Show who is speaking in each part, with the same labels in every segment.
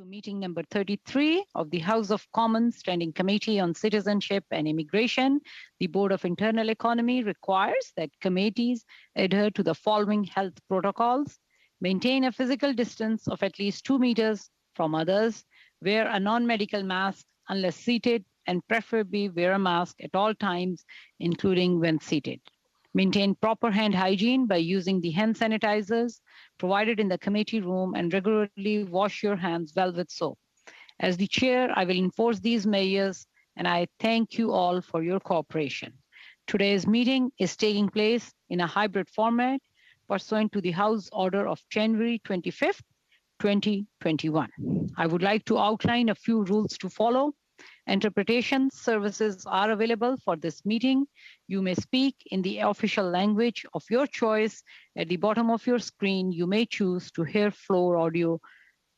Speaker 1: meeting number 33 of the House of Commons Standing Committee on Citizenship and Immigration. The Board of Internal Economy requires that committees adhere to the following health protocols: maintain a physical distance of at least 2 meters from others, wear a non-medical mask unless seated, and preferably wear a mask at all times, including when seated. Maintain proper hand hygiene by using the hand sanitizers provided in the committee room and regularly wash your hands well with soap. As the chair, I will enforce these measures, and I thank you all for your cooperation. Today's meeting is taking place in a hybrid format pursuant to the House Order of January 25th, 2021. I would like to outline a few rules to follow. Interpretation services are available for this meeting. You may speak in the official language of your choice. At the bottom of your screen, you may choose to hear floor audio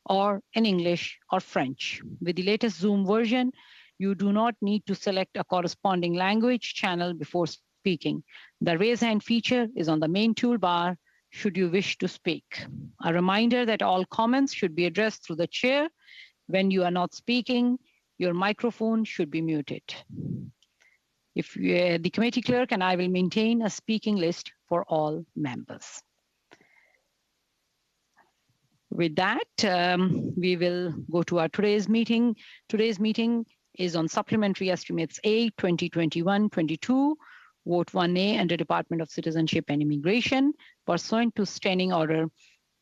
Speaker 1: or in English or French. With the latest Zoom version, you do not need to select a corresponding language channel before speaking. The raise hand feature is on the main toolbar should you wish to speak. A reminder that all comments should be addressed through the chair. When you are not speaking, your microphone should be muted. If the committee clerk and I will maintain a speaking list for all members. With that, we will go to our today's meeting. Today's meeting is on Supplementary Estimates A 2021-22, Vote 1A under Department of Citizenship and Immigration. Pursuant to Standing Order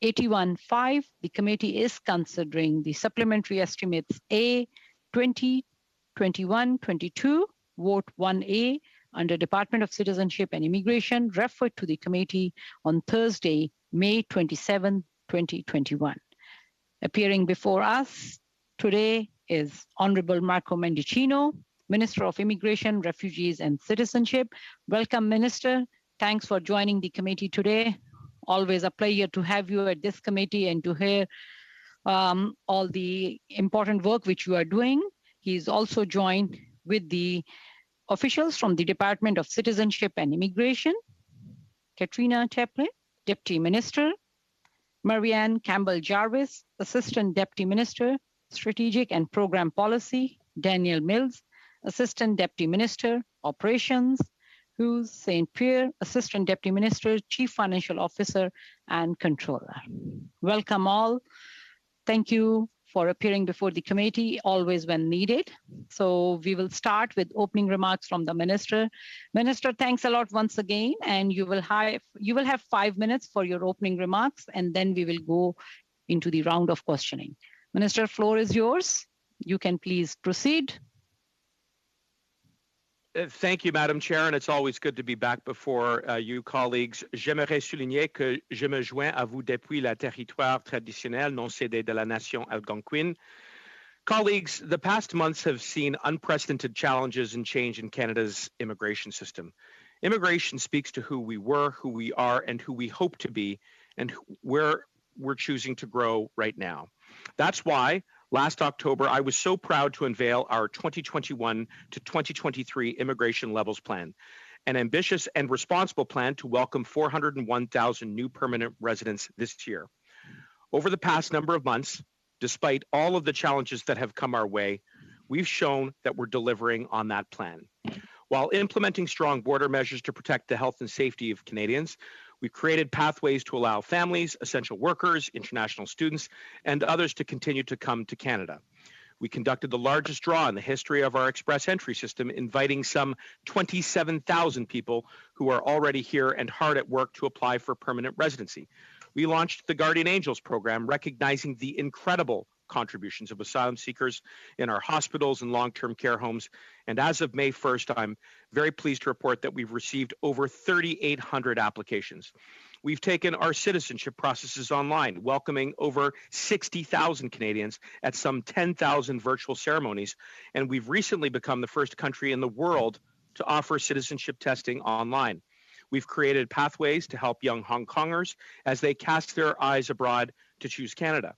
Speaker 1: 81-5, the committee is considering the Supplementary Estimates A 2021-22, Vote 1A under Department of Citizenship and Immigration, referred to the committee on Thursday, May 27, 2021. Appearing before us today is Honorable Marco Mendicino, Minister of Immigration, Refugees, and Citizenship. Welcome, Minister. Thanks for joining the committee today. Always a pleasure to have you at this committee and to hear all the important work which you are doing. He's also joined with the officials from the Department of Citizenship and Immigration, Katrina Teple, Deputy Minister, Marianne Campbell-Jarvis, Assistant Deputy Minister, Strategic and Program Policy, Daniel Mills, Assistant Deputy Minister, Operations, Hughes St. Pierre, Assistant Deputy Minister, Chief Financial Officer, and Controller. Welcome all. Thank you for appearing before the committee, always when needed. So we will start with opening remarks from the Minister. Minister, thanks a lot once again, and you will have 5 minutes for your opening remarks, and then we will go into the round of questioning. Minister, floor is yours. You can please proceed.
Speaker 2: Thank you, Madam Chair, and it's always good to be back before you, colleagues. J'aimerais souligner que je me joins à vous depuis le territoire traditionnel non cédé de la nation algonquine. Colleagues, the past months have seen unprecedented challenges and change in Canada's immigration system. Immigration speaks to who we were, who we are, and who we hope to be, and where we're choosing to grow right now. That's why last October, I was so proud to unveil our 2021 to 2023 Immigration Levels Plan, an ambitious and responsible plan to welcome 401,000 new permanent residents this year. Over the past number of months, despite all of the challenges that have come our way, we've shown that we're delivering on that plan. While implementing strong border measures to protect the health and safety of Canadians, we've created pathways to allow families, essential workers, international students, and others to continue to come to Canada. We conducted the largest draw in the history of our express entry system, inviting some 27,000 people who are already here and hard at work to apply for permanent residency. We launched the Guardian Angels program, recognizing the incredible contributions of asylum seekers in our hospitals and long-term care homes. And as of May 1st, I'm very pleased to report that we've received over 3,800 applications. We've taken our citizenship processes online, welcoming over 60,000 Canadians at some 10,000 virtual ceremonies. And we've recently become the first country in the world to offer citizenship testing online. We've created pathways to help young Hong Kongers as they cast their eyes abroad to choose Canada.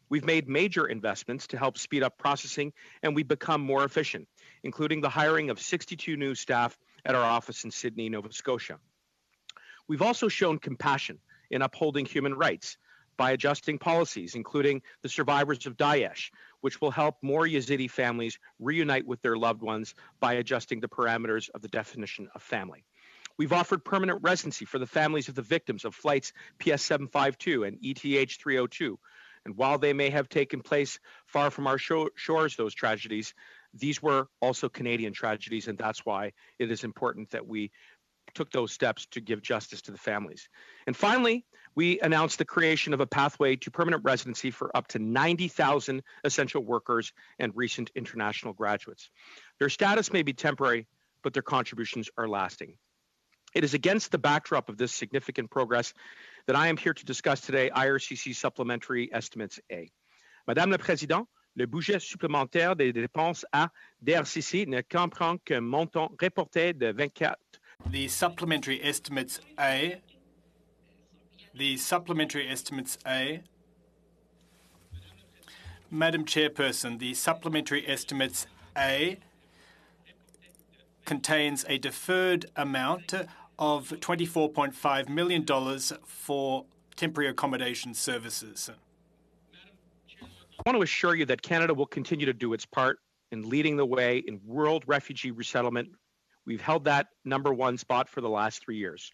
Speaker 2: We've made major investments to help speed up processing, and we've become more efficient, including the hiring of 62 new staff at our office in Sydney, Nova Scotia. We've also shown compassion in upholding human rights by adjusting policies, including the survivors of Daesh, which will help more Yazidi families reunite with their loved ones by adjusting the parameters of the definition of family. We've offered permanent residency for the families of the victims of flights PS 752 and ETH 302. And while they may have taken place far from our shores, those tragedies, these were also Canadian tragedies, and that's why it is important that we took those steps to give justice to the families. And finally, we announced the creation of a pathway to permanent residency for up to 90,000 essential workers and recent international graduates. Their status may be temporary, but their contributions are lasting. It is against the backdrop of this significant progress that I am here to discuss today IRCC Supplementary Estimates A. Madame la Présidente, le budget supplémentaire des dépenses A d'RCC ne comprend qu'un montant reporté de 24.
Speaker 3: The Supplementary Estimates A. Madam Chairperson, the Supplementary Estimates A contains a deferred amount of $24.5 million for temporary accommodation services.
Speaker 2: I want to assure you that Canada will continue to do its part in leading the way in world refugee resettlement. We've held that #1 spot for the last 3 years.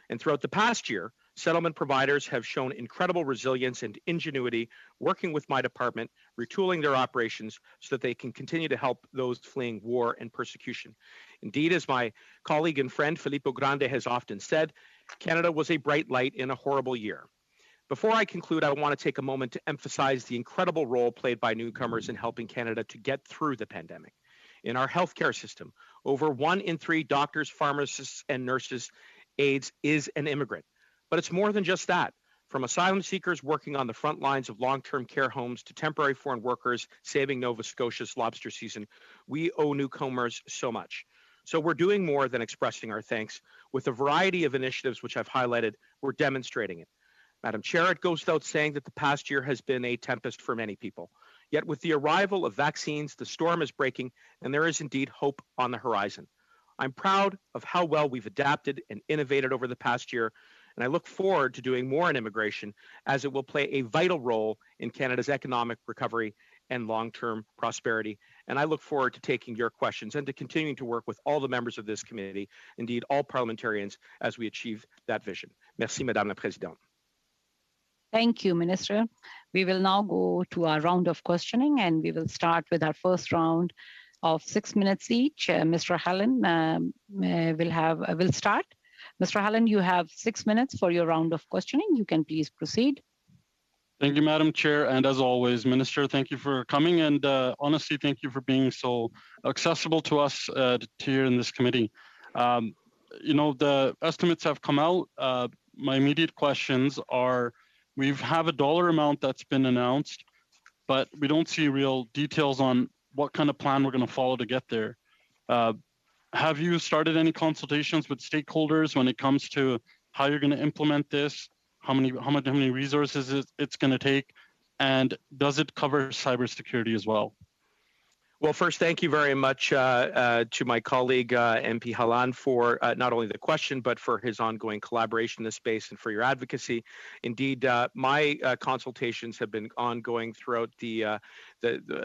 Speaker 2: And throughout the past year, settlement providers have shown incredible resilience and ingenuity working with my department, retooling their operations so that they can continue to help those fleeing war and persecution. Indeed, as my colleague and friend Filippo Grande has often said, Canada was a bright light in a horrible year. Before I conclude, I want to take a moment to emphasize the incredible role played by newcomers in helping Canada to get through the pandemic. In our healthcare system, over 1 in 3 doctors, pharmacists, and nurses, aides is an immigrant. But it's more than just that. From asylum seekers working on the front lines of long-term care homes to temporary foreign workers saving Nova Scotia's lobster season, we owe newcomers so much. So we're doing more than expressing our thanks. With a variety of initiatives which I've highlighted, we're demonstrating it. Madam Chair, it goes without saying that the past year has been a tempest for many people. Yet with the arrival of vaccines, the storm is breaking, and there is indeed hope on the horizon. I'm proud of how well we've adapted and innovated over the past year, and I look forward to doing more in immigration as it will play a vital role in Canada's economic recovery and long-term prosperity. And I look forward to taking your questions and to continuing to work with all the members of this committee, indeed all parliamentarians, as we achieve that vision. Merci, Madame la Présidente.
Speaker 1: Thank you, Minister. We will now go to our round of questioning, and we will start with our first round of 6 minutes each. Mr. Hallen will start. Mr. Hallen, you have 6 minutes for your round of questioning. You can please proceed.
Speaker 4: Thank you, Madam Chair. And as always, Minister, thank you for coming. And honestly, thank you for being so accessible to us here in this committee. The estimates have come out. My immediate questions are, we have a dollar amount that's been announced, but we don't see real details on what kind of plan we're going to follow to get there. Have you started any consultations with stakeholders when it comes to how you're going to implement this? How many resources it's going to take, and does it cover cybersecurity as well?
Speaker 2: Well, first, thank you very much to my colleague, MP Halan, for not only the question, but for his ongoing collaboration in this space and for your advocacy. Indeed, my consultations have been ongoing throughout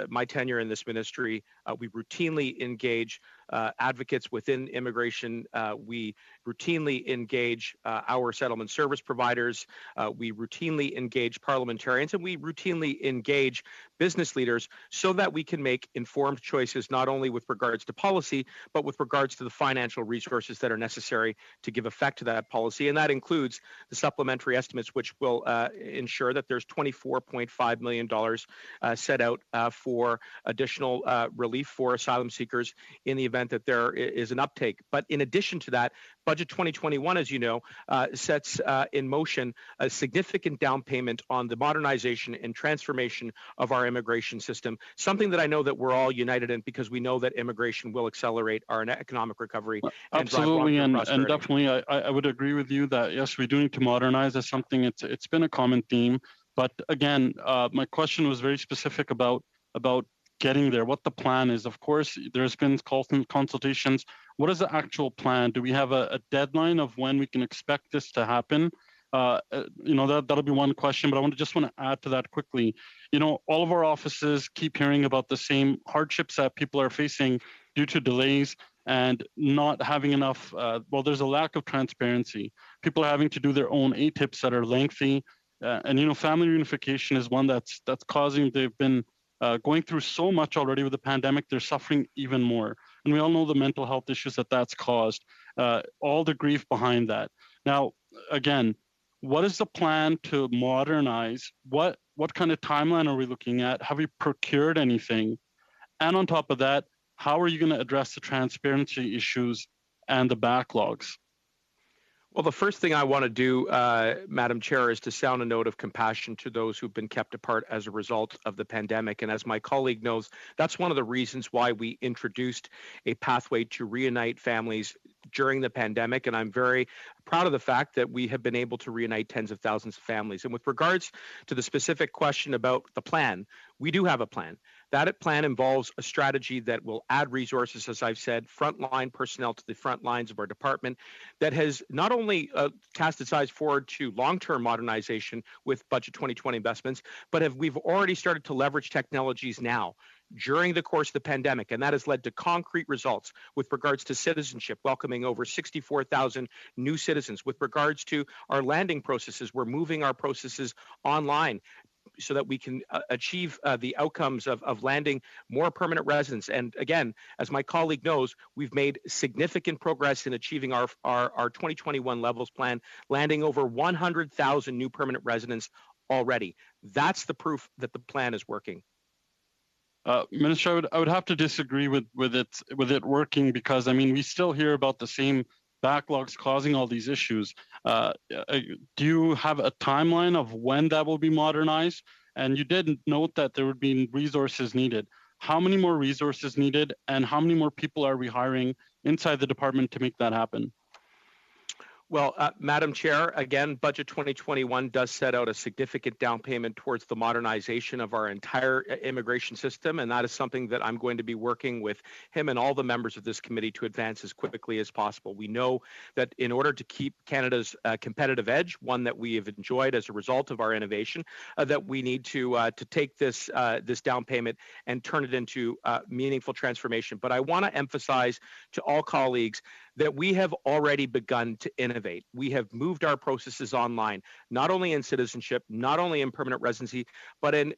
Speaker 2: my tenure in this ministry. We routinely engage advocates within immigration. We routinely engage our settlement service providers. We routinely engage parliamentarians, and we routinely engage business leaders so that we can make informed choices, not only with regards to policy, but with regards to the financial resources that are necessary to give effect to that policy. And that includes the supplementary estimates, which will ensure that there's $24.5 million set out for additional relief for asylum seekers in the event that there is an uptake. But in addition to that, Budget 2021, as you know, sets in motion a significant down payment on the modernization and transformation of our immigration system, something that I know that we're all united in, because we know that immigration will accelerate our economic recovery.
Speaker 4: Absolutely, and definitely, I would agree with you that, yes, we do need to modernize. As something, it's been a common theme. But again, my question was very specific about getting there, what the plan is. Of course, there's been consultations. What is the actual plan? Do we have a deadline of when we can expect this to happen? That'll be one question, but I just want to add to that quickly. All of our offices keep hearing about the same hardships that people are facing due to delays and not having enough. There's a lack of transparency. People are having to do their own ATIPs that are lengthy, and family reunification is one that's causing. They've been going through so much already with the pandemic. They're suffering even more, and we all know the mental health issues that's caused. All the grief behind that. Now, again, what is the plan to modernize? What kind of timeline are we looking at? Have we procured anything? And on top of that, how are you going to address the transparency issues and the backlogs?
Speaker 2: Well, the first thing I want to do, Madam Chair, is to sound a note of compassion to those who've been kept apart as a result of the pandemic. And as my colleague knows, that's one of the reasons why we introduced a pathway to reunite families during the pandemic. And I'm very proud of the fact that we have been able to reunite tens of thousands of families. And with regards to the specific question about the plan, we do have a plan. That plan involves a strategy that will add resources, as I've said, frontline personnel to the front lines of our department, that has not only cast its eyes forward to long-term modernization with Budget 2020 investments, but we've already started to leverage technologies now during the course of the pandemic, and that has led to concrete results with regards to citizenship, welcoming over 64,000 new citizens. With regards to our landing processes, we're moving our processes online so that we can achieve the outcomes of landing more permanent residents. And again, as my colleague knows, we've made significant progress in achieving our 2021 levels plan, landing over 100,000 new permanent residents already. That's the proof that the plan is working.
Speaker 4: Minister, I would have to disagree with it working, because we still hear about the same backlogs causing all these issues. Do you have a timeline of when that will be modernized? And you did note that there would be resources needed. How many more resources needed, and how many more people are we hiring inside the department to make that happen?
Speaker 2: Well, Madam Chair, again, Budget 2021 does set out a significant down payment towards the modernization of our entire immigration system, and that is something that I'm going to be working with him and all the members of this committee to advance as quickly as possible. We know that in order to keep Canada's competitive edge, one that we have enjoyed as a result of our innovation, that we need to take this down payment and turn it into meaningful transformation. But I want to emphasize to all colleagues that we have already begun to innovate. We have moved our processes online, not only in citizenship, not only in permanent residency, but in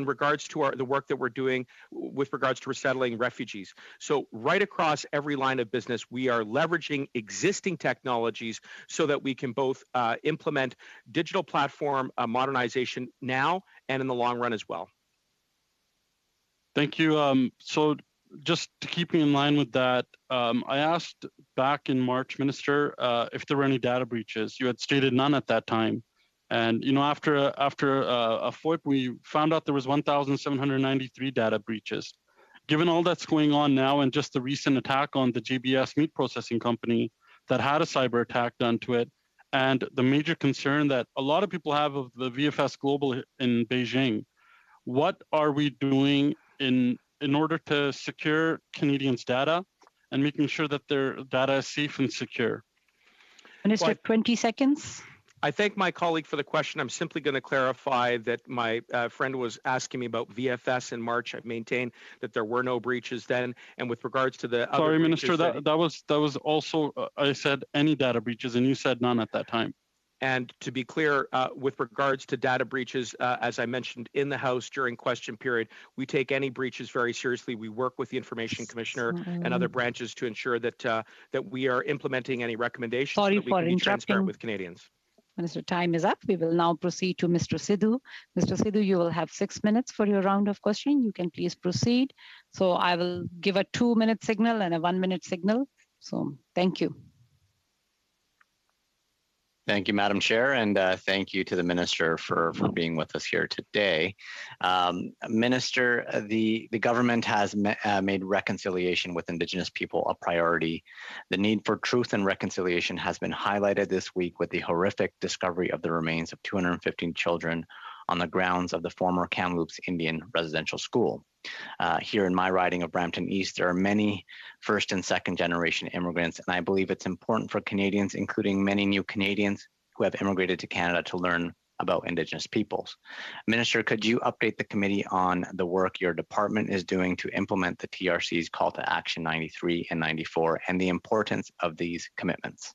Speaker 2: regards to the work that we're doing with regards to resettling refugees. So right across every line of business, we are leveraging existing technologies so that we can both implement digital platform modernization now and in the long run as well.
Speaker 4: Thank you. So just to keep me in line with that, I asked back in March, Minister, if there were any data breaches. You had stated none at that time. And after a FOIP, we found out there was 1,793 data breaches. Given all that's going on now, and just the recent attack on the JBS meat processing company that had a cyber attack done to it, and the major concern that a lot of people have of the VFS Global in Beijing, what are we doing in order to secure Canadians' data and making sure that their data is safe and secure?
Speaker 1: Minister, 20 seconds.
Speaker 2: I thank my colleague for the question. I'm simply going to clarify that my friend was asking me about VFS in March. I maintain that there were no breaches then. And with regards to the
Speaker 4: other breaches, Minister, that was also, I said any data breaches, and you said none at that time.
Speaker 2: And to be clear, with regards to data breaches, as I mentioned in the House during question period, we take any breaches very seriously. We work with the Information Commissioner and other branches to ensure that that we are implementing any recommendations so that we can be transparent with Canadians.
Speaker 1: Minister, time is up. We will now proceed to Mr. Sidhu. Mr. Sidhu, you will have 6 minutes for your round of questioning. You can please proceed. So I will give a 2-minute signal and a 1-minute signal. So thank you.
Speaker 5: Thank you, Madam Chair, and thank you to the Minister for being with us here today. Minister, the government has made reconciliation with Indigenous people a priority. The need for truth and reconciliation has been highlighted this week with the horrific discovery of the remains of 215 children on the grounds of the former Kamloops Indian Residential School. Here in my riding of Brampton East, there are many first and second generation immigrants, and I believe it's important for Canadians, including many new Canadians, who have immigrated to Canada to learn about Indigenous peoples. Minister, could you update the committee on the work your department is doing to implement the TRC's Call to Action 93 and 94 and the importance of these commitments?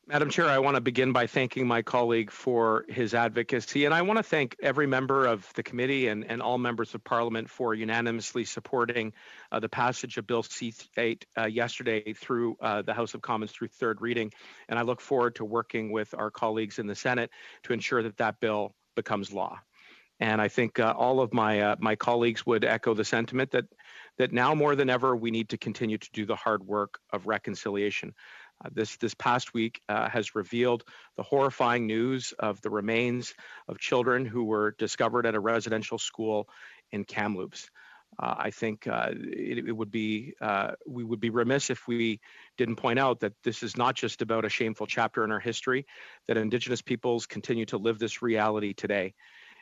Speaker 2: Madam Chair, I want to begin by thanking my colleague for his advocacy, and I want to thank every member of the committee and all members of Parliament for unanimously supporting the passage of Bill C-8 yesterday through the House of Commons through third reading, and I look forward to working with our colleagues in the Senate to ensure that that bill becomes law. And I think all of my colleagues would echo the sentiment that now more than ever, we need to continue to do the hard work of reconciliation. This past week has revealed the horrifying news of the remains of children who were discovered at a residential school in Kamloops. I think we would be remiss if we didn't point out that this is not just about a shameful chapter in our history, that Indigenous peoples continue to live this reality today.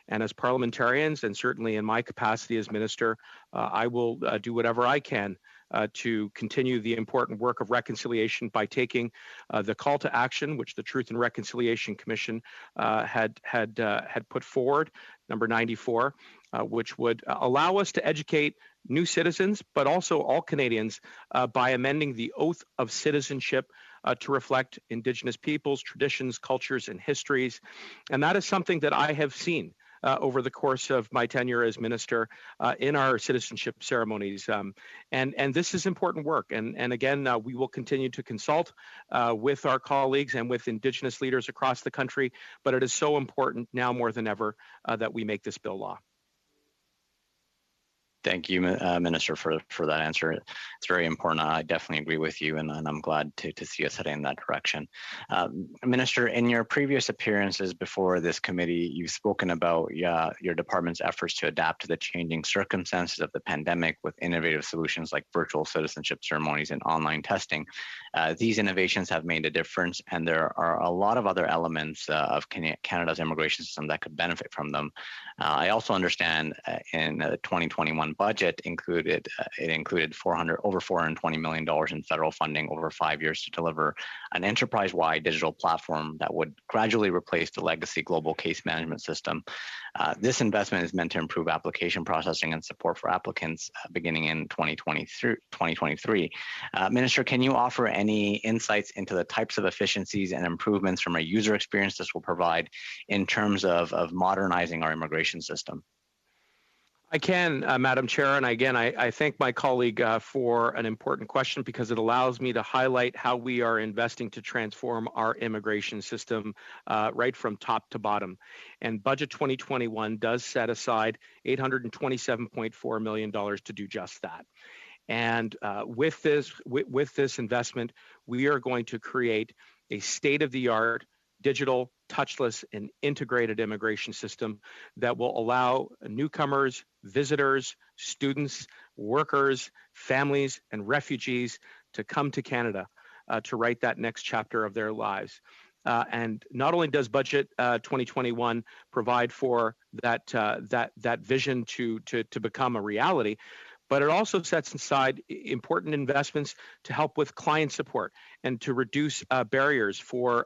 Speaker 2: And as parliamentarians, and certainly in my capacity as minister, I will do whatever I can to continue the important work of reconciliation by taking the call to action, which the Truth and Reconciliation Commission had put forward, number 94, which would allow us to educate new citizens, but also all Canadians by amending the oath of citizenship to reflect Indigenous peoples, traditions, cultures, and histories. And that is something that I have seen over the course of my tenure as minister in our citizenship ceremonies. And this is important work. And again, we will continue to consult with our colleagues and with Indigenous leaders across the country, but it is so important now more than ever that we make this bill law.
Speaker 5: Thank you, Minister, for that answer. It's very important. I definitely agree with you, and I'm glad to see us heading in that direction. Minister, in your previous appearances before this committee, you've spoken about your department's efforts to adapt to the changing circumstances of the pandemic with innovative solutions like virtual citizenship ceremonies and online testing. These innovations have made a difference, and there are a lot of other elements of Canada's immigration system that could benefit from them. I also understand in the 2021 budget included over $420 million in federal funding over 5 years to deliver an enterprise-wide digital platform that would gradually replace the legacy global case management system. This investment is meant to improve application processing and support for applicants beginning in 2023. Minister, can you offer any insights into the types of efficiencies and improvements from a user experience this will provide in terms of modernizing our immigration system?
Speaker 2: I can, Madam Chair, and again, I thank my colleague for an important question because it allows me to highlight how we are investing to transform our immigration system right from top to bottom. And Budget 2021 does set aside $827.4 million to do just that. And with this investment, we are going to create a state-of-the-art digital, touchless, and integrated immigration system that will allow newcomers, visitors, students, workers, families, and refugees to come to Canada to write that next chapter of their lives. And not only does Budget 2021 provide for that vision to become a reality, but it also sets aside important investments to help with client support and to reduce barriers for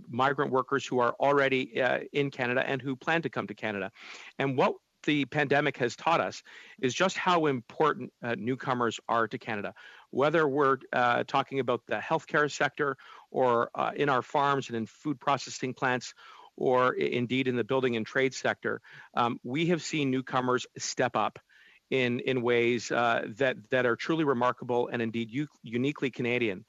Speaker 2: migrant workers who are already in Canada and who plan to come to Canada. And what the pandemic has taught us is just how important newcomers are to Canada. Whether we're talking about the healthcare sector or in our farms and in food processing plants, or indeed in the building and trade sector, we have seen newcomers step up in ways that are truly remarkable and indeed uniquely Canadian.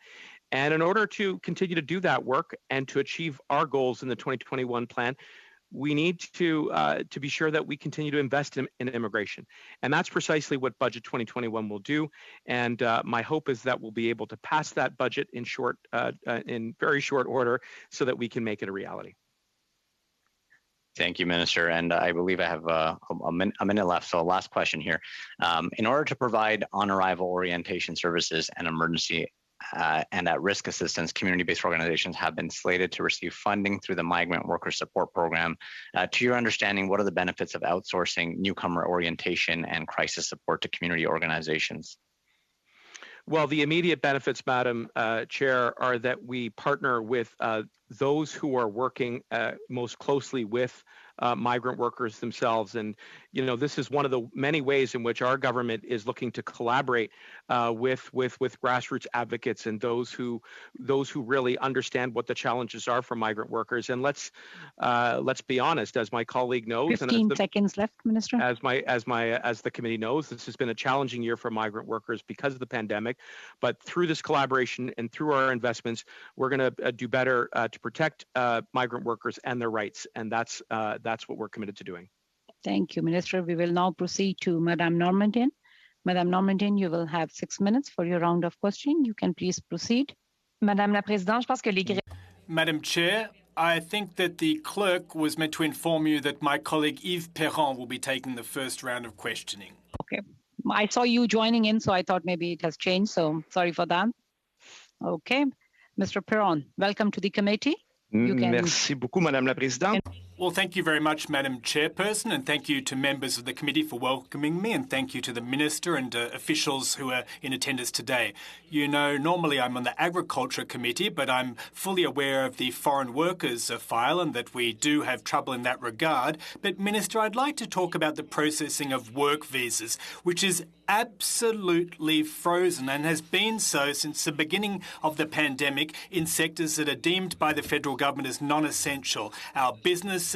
Speaker 2: And in order to continue to do that work and to achieve our goals in the 2021 plan, we need to be sure that we continue to invest in immigration. And that's precisely what Budget 2021 will do. And my hope is that we'll be able to pass that budget in very short order so that we can make it a reality.
Speaker 5: Thank you, Minister. And I believe I have a minute left. So last question here. In order to provide on-arrival orientation services and emergency and at-risk assistance, community-based organizations have been slated to receive funding through the Migrant Worker Support Program. To your understanding, what are the benefits of outsourcing newcomer orientation and crisis support to community organizations?
Speaker 2: Well, the immediate benefits, Madam Chair, are that we partner with those who are working most closely with migrant workers themselves. And, you know, this is one of the many ways in which our government is looking to collaborate with grassroots advocates and those who really understand what the challenges are for migrant workers. And let's be honest, as my colleague knows,
Speaker 1: 15 seconds left, Minister.
Speaker 2: As the committee knows, this has been a challenging year for migrant workers because of the pandemic. But through this collaboration and through our investments, we're going to do better to protect migrant workers and their rights. And that's what we're committed to doing.
Speaker 1: Thank you, Minister. We will now proceed to Madame Normandin. Madame Normandin, you will have 6 minutes for your round of questioning. You can please proceed.
Speaker 6: Madame la Présidente, je pense que les...
Speaker 3: Madam Chair, I think that the clerk was meant to inform you that my colleague Yves Perron will be taking the first round of questioning.
Speaker 1: Okay. I saw you joining in, so I thought maybe it has changed. So sorry for that. Okay. Mr. Perron, welcome to the committee.
Speaker 7: Merci beaucoup, Madame la Présidente.
Speaker 3: Well, thank you very much, Madam Chairperson, and thank you to members of the committee for welcoming me, and thank you to the Minister and officials who are in attendance today. You know, normally I'm on the Agriculture Committee, but I'm fully aware of the foreign workers file and that we do have trouble in that regard. But, Minister, I'd like to talk about the processing of work visas, which is absolutely frozen and has been so since the beginning of the pandemic in sectors that are deemed by the federal government as non-essential. Our businesses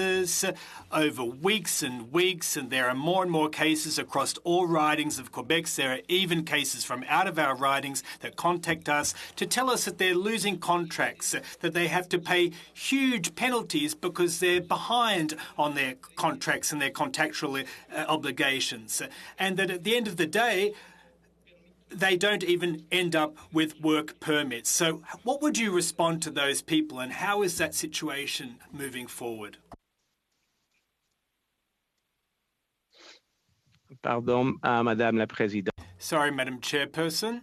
Speaker 3: over weeks and weeks, and there are more and more cases across all ridings of Quebec. There are even cases from out of our ridings that contact us to tell us that they're losing contracts, that they have to pay huge penalties because they're behind on their contracts and their contractual obligations, and that at the end of the day, they don't even end up with work permits. So what would you respond to those people, and how is that situation moving forward?
Speaker 2: Pardon, Madame la Présidente.
Speaker 3: Sorry, Madam Chairperson.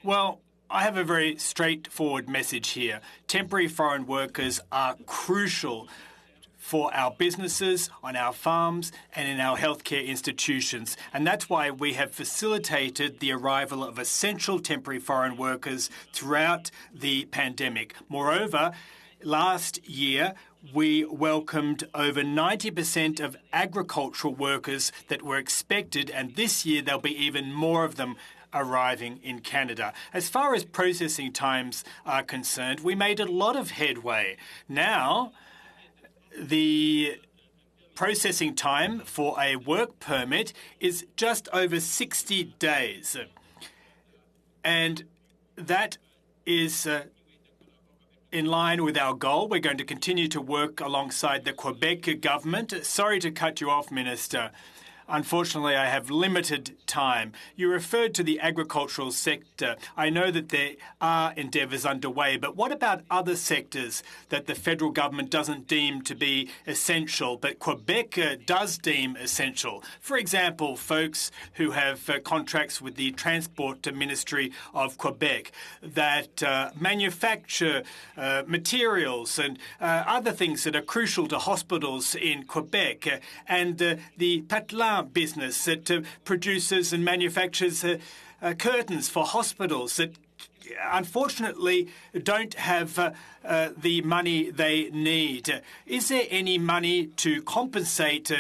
Speaker 3: Well, I have a very straightforward message here. Temporary foreign workers are crucial for our businesses, on our farms, and in our healthcare institutions. And that's why we have facilitated the arrival of essential temporary foreign workers throughout the pandemic. Moreover, last year, we welcomed over 90% of agricultural workers that were expected, and this year there'll be even more of them arriving in Canada. As far as processing times are concerned, we made a lot of headway. Now, the processing time for a work permit is just over 60 days. And that is in line with our goal. We're going to continue to work alongside the Quebec government. Sorry to cut you off, Minister. Unfortunately, I have limited time. You referred to the agricultural sector. I know that there are endeavours underway, but what about other sectors that the federal government doesn't deem to be essential, but Quebec does deem essential? For example, folks who have contracts with the Transport Ministry of Quebec that manufacture materials and other things that are crucial to hospitals in Quebec, and the Patelin business that produces and manufactures curtains for hospitals that unfortunately don't have the money they need. Is there any money to compensate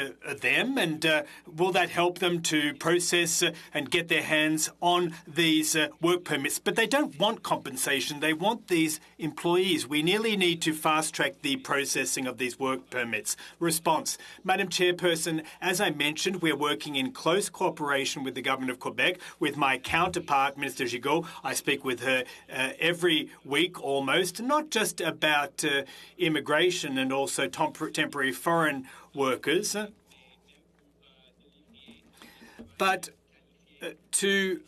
Speaker 3: them, and will that help them to process and get their hands on these work permits? But they don't want compensation. They want these employees. We nearly need to fast-track the processing of these work permits. Response. Madam Chairperson, as I mentioned, we're working in close cooperation with the Government of Quebec, with my counterpart, Minister Gigot. I speak with her every week almost, not just about immigration and also temporary foreign workers, but to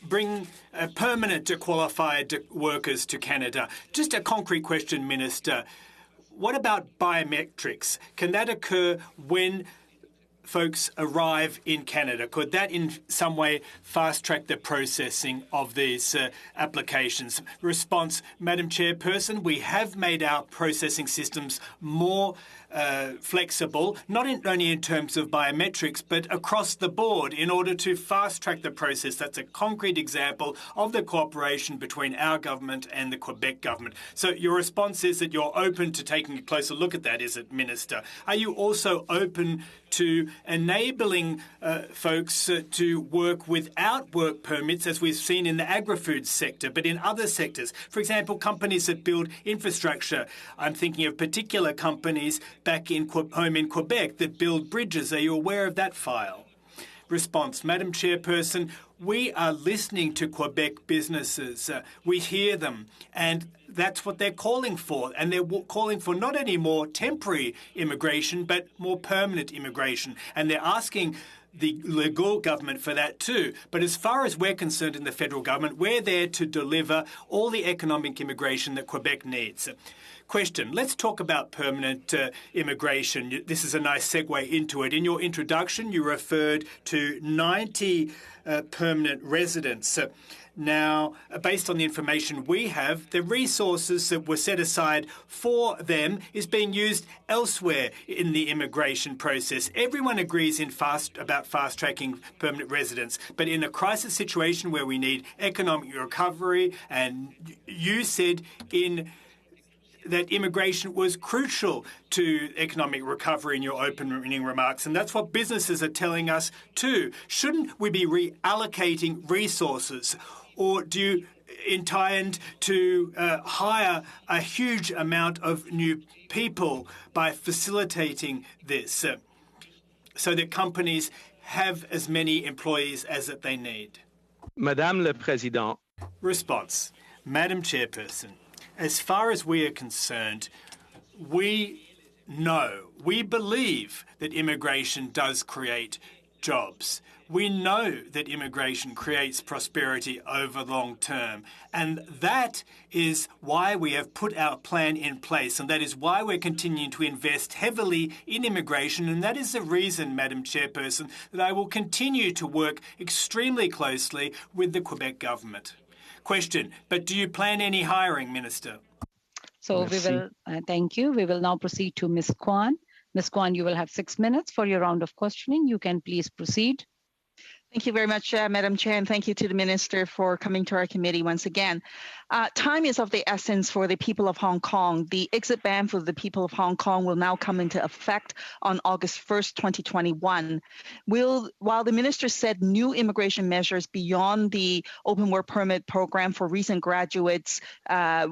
Speaker 3: bring permanent qualified workers to Canada. Just a concrete question, Minister. What about biometrics? Can that occur when folks arrive in Canada? Could that in some way fast-track the processing of these applications? Response, Madam Chairperson, we have made our processing systems more flexible, not only in terms of biometrics, but across the board in order to fast-track the process. That's a concrete example of the cooperation between our government and the Quebec government. So your response is that you're open to taking a closer look at that, is it, Minister? Are you also open to enabling folks to work without work permits, as we've seen in the agri-food sector, but in other sectors? For example, companies that build infrastructure. I'm thinking of particular companies back home in Quebec that build bridges. Are you aware of that file? Response. Madam Chairperson, we are listening to Quebec businesses. We hear them, and that's what they're calling for. And they're calling for not only more temporary immigration, but more permanent immigration. And they're asking the Legault government for that too. But as far as we're concerned in the federal government, we're there to deliver all the economic immigration that Quebec needs. Question. Let's talk about permanent immigration. This is a nice segue into it. In your introduction, you referred to 90 permanent residents. Now, based on the information we have, the resources that were set aside for them is being used elsewhere in the immigration process. Everyone agrees about fast-tracking permanent residents, but in a crisis situation where we need economic recovery, and you said that immigration was crucial to economic recovery in your opening remarks, and that's what businesses are telling us too. Shouldn't we be reallocating resources, or do you intend to hire a huge amount of new people by facilitating this so that companies have as many employees as that they need?
Speaker 2: Madame le Président.
Speaker 3: Response. Madam Chairperson, as far as we are concerned, we believe that immigration does create jobs. We know that immigration creates prosperity over the long term. And that is why we have put our plan in place. And that is why we're continuing to invest heavily in immigration. And that is the reason, Madam Chairperson, that I will continue to work extremely closely with the Quebec government. Question. But do you plan any hiring, Minister?
Speaker 1: So we will, thank you. We will now proceed to Ms. Kwan. Ms. Kwan, you will have 6 minutes for your round of questioning. You can please proceed.
Speaker 8: Thank you very much, Madam Chair, and thank you to the Minister for coming to our committee once again. Time is of the essence for the people of Hong Kong. The exit ban for the people of Hong Kong will now come into effect on August 1st, 2021. While the Minister said new immigration measures beyond the open work permit program for recent graduates that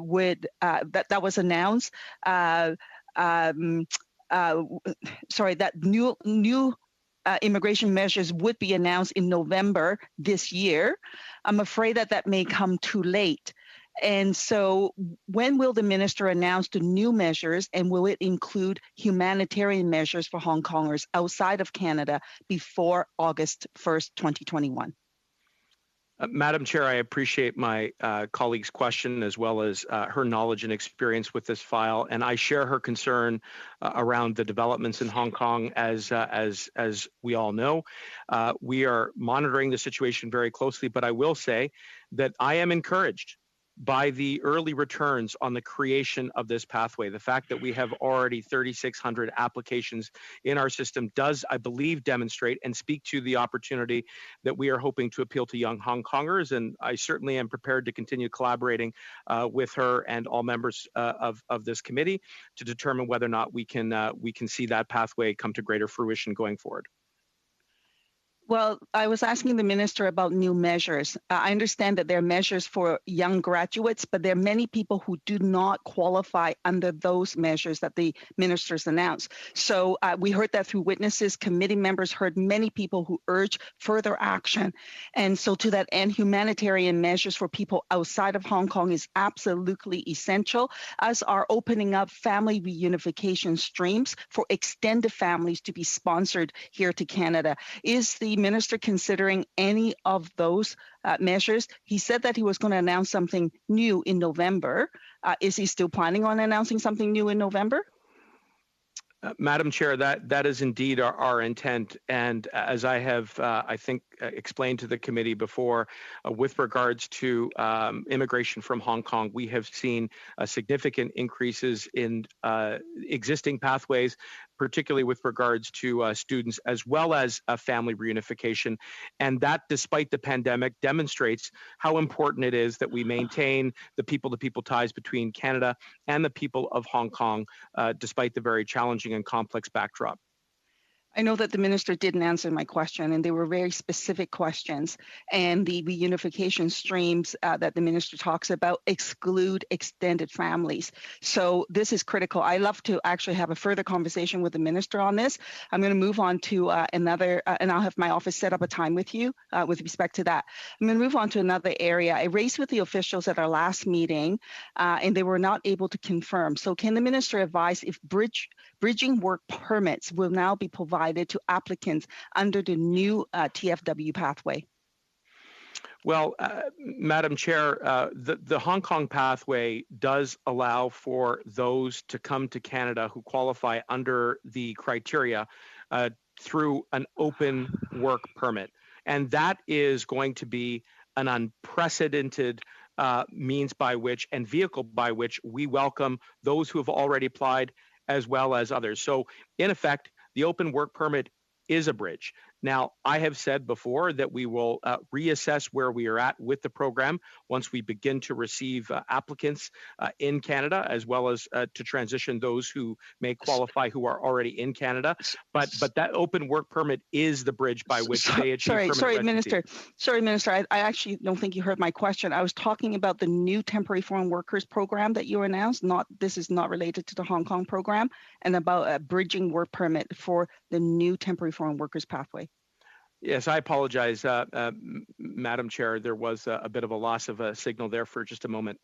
Speaker 8: was announced, that new immigration measures would be announced in November this year. I'm afraid that may come too late. And so when will the Minister announce the new measures, and will it include humanitarian measures for Hong Kongers outside of Canada before August 1st, 2021?
Speaker 2: Madam Chair, I appreciate my colleague's question as well as her knowledge and experience with this file, and I share her concern around the developments in Hong Kong. As we all know, we are monitoring the situation very closely, but I will say that I am encouraged by the early returns on the creation of this pathway. The fact that we have already 3,600 applications in our system does, I believe, demonstrate and speak to the opportunity that we are hoping to appeal to young Hong Kongers. And I certainly am prepared to continue collaborating with her and all members of this committee to determine whether or not we can see that pathway come to greater fruition going forward.
Speaker 8: Well, I was asking the Minister about new measures. I understand that there are measures for young graduates, but there are many people who do not qualify under those measures that the Ministers announced. So we heard that through witnesses. Committee members heard many people who urge further action. And so to that end, humanitarian measures for people outside of Hong Kong is absolutely essential, as are opening up family reunification streams for extended families to be sponsored here to Canada. Is the Minister considering any of those measures? He said that he was going to announce something new in November. Is he still planning on announcing something new in November?
Speaker 2: Madam Chair, that is indeed our intent. And as I have, I think, explained to the committee before, with regards to immigration from Hong Kong, we have seen significant increases in existing pathways, particularly with regards to students, as well as family reunification. And that, despite the pandemic, demonstrates how important it is that we maintain the people-to-people ties between Canada and the people of Hong Kong, despite the very challenging and complex backdrop.
Speaker 8: I know that the minister didn't answer my question, and they were very specific questions. And the reunification streams that the minister talks about exclude extended families. So this is critical. I love to actually have a further conversation with the minister on this. I'm going to move on to another, and I'll have my office set up a time with you with respect to that. I'm going to move on to another area. I raised with the officials at our last meeting, and they were not able to confirm. So can the minister advise if bridging work permits will now be provided to applicants under the new TFW pathway?
Speaker 2: Well, Madam Chair, the Hong Kong pathway does allow for those to come to Canada who qualify under the criteria through an open work permit. And that is going to be an unprecedented means by which and vehicle by which we welcome those who have already applied as well as others. So in effect, the open work permit is a bridge. Now, I have said before that we will reassess where we are at with the program once we begin to receive applicants in Canada, as well as to transition those who may qualify who are already in Canada. But that open work permit is the bridge by which they achieve permanent residency.
Speaker 8: Sorry, Minister. I actually don't think you heard my question. I was talking about the new temporary foreign workers program that you announced. This is not related to the Hong Kong program, and about a bridging work permit for the new temporary foreign workers pathway.
Speaker 2: Yes, I apologize, Madam Chair. There was a bit of a loss of a signal there for just a moment.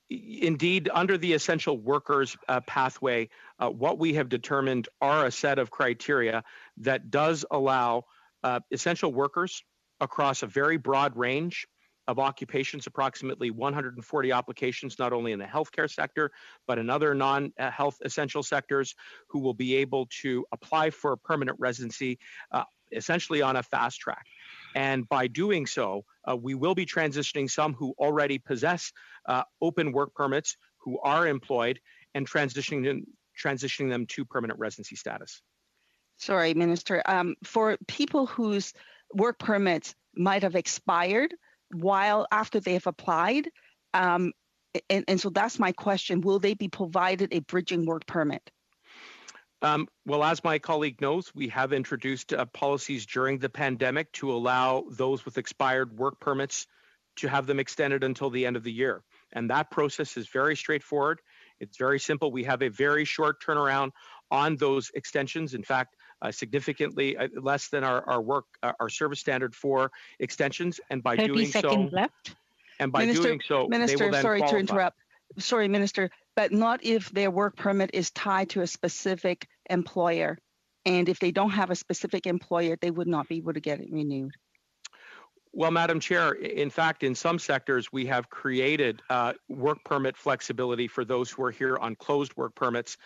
Speaker 2: Indeed, under the essential workers pathway, what we have determined are a set of criteria that does allow essential workers across a very broad range of occupations, approximately 140 applications, not only in the healthcare sector, but in other non-health essential sectors, who will be able to apply for a permanent residency essentially on a fast track. And by doing so, we will be transitioning some who already possess open work permits, who are employed, and transitioning them to permanent residency status.
Speaker 8: Sorry, Minister. For people whose work permits might have expired while after they have applied, and so that's my question, will they be provided a bridging work permit?
Speaker 2: Well, as my colleague knows, we have introduced policies during the pandemic to allow those with expired work permits to have them extended until the end of the year. And that process is very straightforward. It's very simple. We have a very short turnaround on those extensions. In fact, significantly less than our service standard for extensions. And by doing so,
Speaker 1: 30 seconds left.
Speaker 2: And by doing so,
Speaker 8: Minister,
Speaker 2: they will then
Speaker 8: sorry
Speaker 2: qualify.
Speaker 8: to interrupt. Sorry, Minister, but not if their work permit is tied to a specific employer. And if they don't have a specific employer, they would not be able to get it renewed.
Speaker 2: Well, Madam Chair, in fact, in some sectors, we have created work permit flexibility for those who are here on closed work permits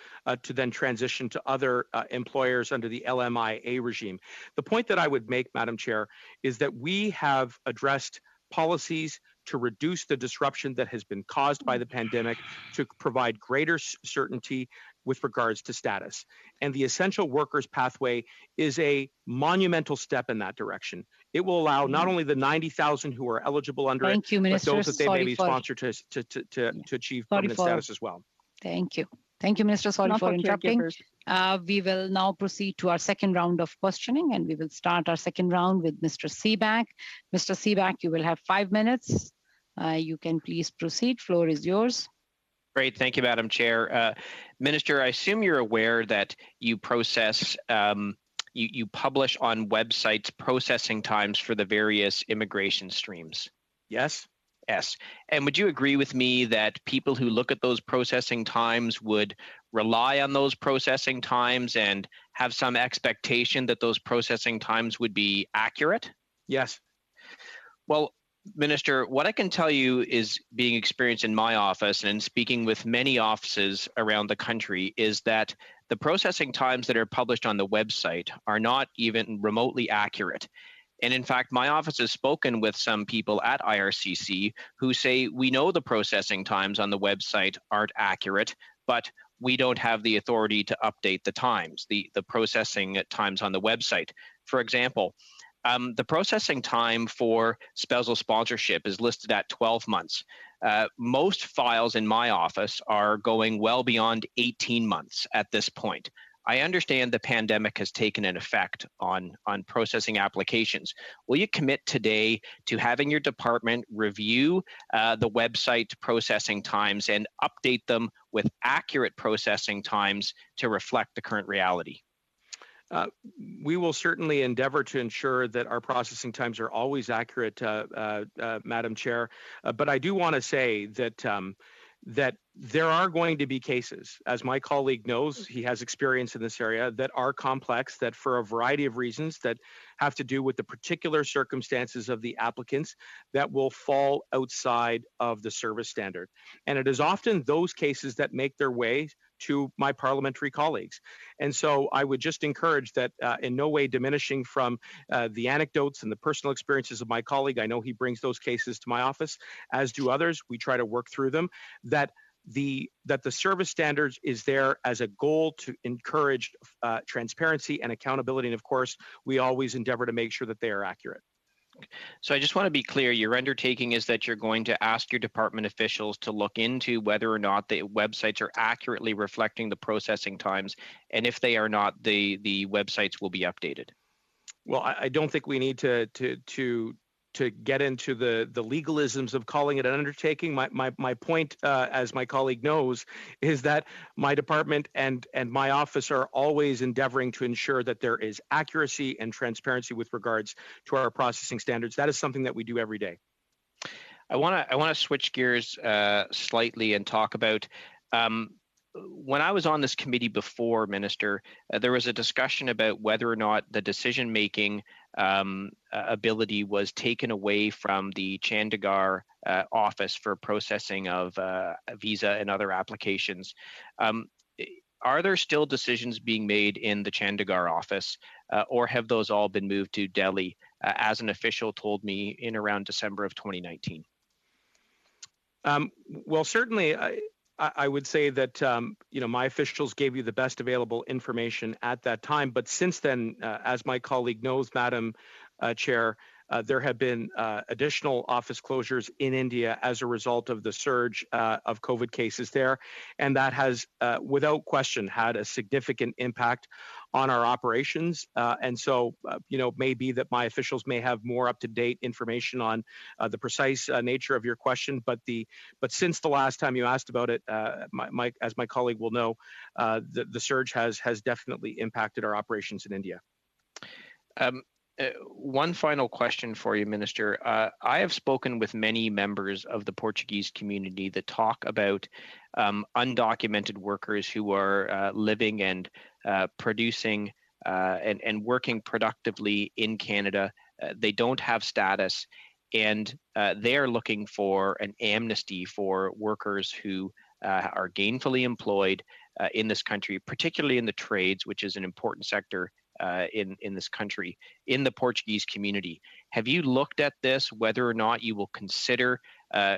Speaker 2: to then transition to other employers under the LMIA regime. The point that I would make, Madam Chair, is that we have addressed policies to reduce the disruption that has been caused by the pandemic, to provide greater certainty with regards to status. And the essential workers pathway is a monumental step in that direction. It will allow not only the 90,000 who are eligible under it, but those that they may be sponsored to achieve permanent status as well.
Speaker 1: Thank you. Thank you, Minister. Sorry for interrupting. We will now proceed to our second round of questioning, and we will start our second round with Mr. Seaback. Mr. Seaback, you will have 5 minutes. You can please proceed. Floor is yours.
Speaker 9: Great. Thank you, Madam Chair. Minister, I assume you're aware that you process, you publish on websites processing times for the various immigration streams.
Speaker 2: Yes.
Speaker 9: Yes. And would you agree with me that people who look at those processing times would rely on those processing times and have some expectation that those processing times would be accurate?
Speaker 2: Yes.
Speaker 9: Well, Minister, what I can tell you is being experienced in my office and in speaking with many offices around the country is that the processing times that are published on the website are not even remotely accurate. And in fact, my office has spoken with some people at IRCC who say, we know the processing times on the website aren't accurate, but we don't have the authority to update the times, the processing times on the website. For example, the processing time for spousal sponsorship is listed at 12 months. Most files in my office are going well beyond 18 months at this point. I understand the pandemic has taken an effect on processing applications. Will you commit today to having your department review the website processing times and update them with accurate processing times to reflect the current reality?
Speaker 2: We will certainly endeavor to ensure that our processing times are always accurate, Madam Chair. But I do want to say that that there are going to be cases, as my colleague knows, he has experience in this area, that are complex, that for a variety of reasons that have to do with the particular circumstances of the applicants, that will fall outside of the service standard. And it is often those cases that make their way to my parliamentary colleagues. And so I would just encourage that in no way diminishing from the anecdotes and the personal experiences of my colleague. I know he brings those cases to my office, as do others. We try to work through them, that the service standards is there as a goal to encourage transparency and accountability. And of course, we always endeavor to make sure that they are accurate.
Speaker 9: So I just want to be clear, your undertaking is that you're going to ask your department officials to look into whether or not the websites are accurately reflecting the processing times, and if they are not, the websites will be updated.
Speaker 2: Well, I don't think we need to get into the legalisms of calling it an undertaking. My point, as my colleague knows, is that my department and my office are always endeavoring to ensure that there is accuracy and transparency with regards to our processing standards. That is something that we do every day.
Speaker 9: I want to switch gears slightly and talk about when I was on this committee before, Minister, there was a discussion about whether or not the decision-making ability was taken away from the Chandigarh office for processing of visa and other applications. Are there still decisions being made in the Chandigarh office, or have those all been moved to Delhi, as an official told me in around December of 2019?
Speaker 2: Well, certainly, I would say that my officials gave you the best available information at that time. But since then, as my colleague knows, Madam Chair, there have been additional office closures in India as a result of the surge of COVID cases there. And that has, without question, had a significant impact on our operations. And so, it may be that my officials may have more up-to-date information on the precise nature of your question. But since the last time you asked about it, as my colleague will know, the surge has definitely impacted our operations in India.
Speaker 9: One final question for you, Minister. I have spoken with many members of the Portuguese community that talk about undocumented workers who are living and producing and working productively in Canada. They don't have status, and they are looking for an amnesty for workers who are gainfully employed in this country, particularly in the trades, which is an important sector in this country, in the Portuguese community. Have you looked at this, whether or not you will consider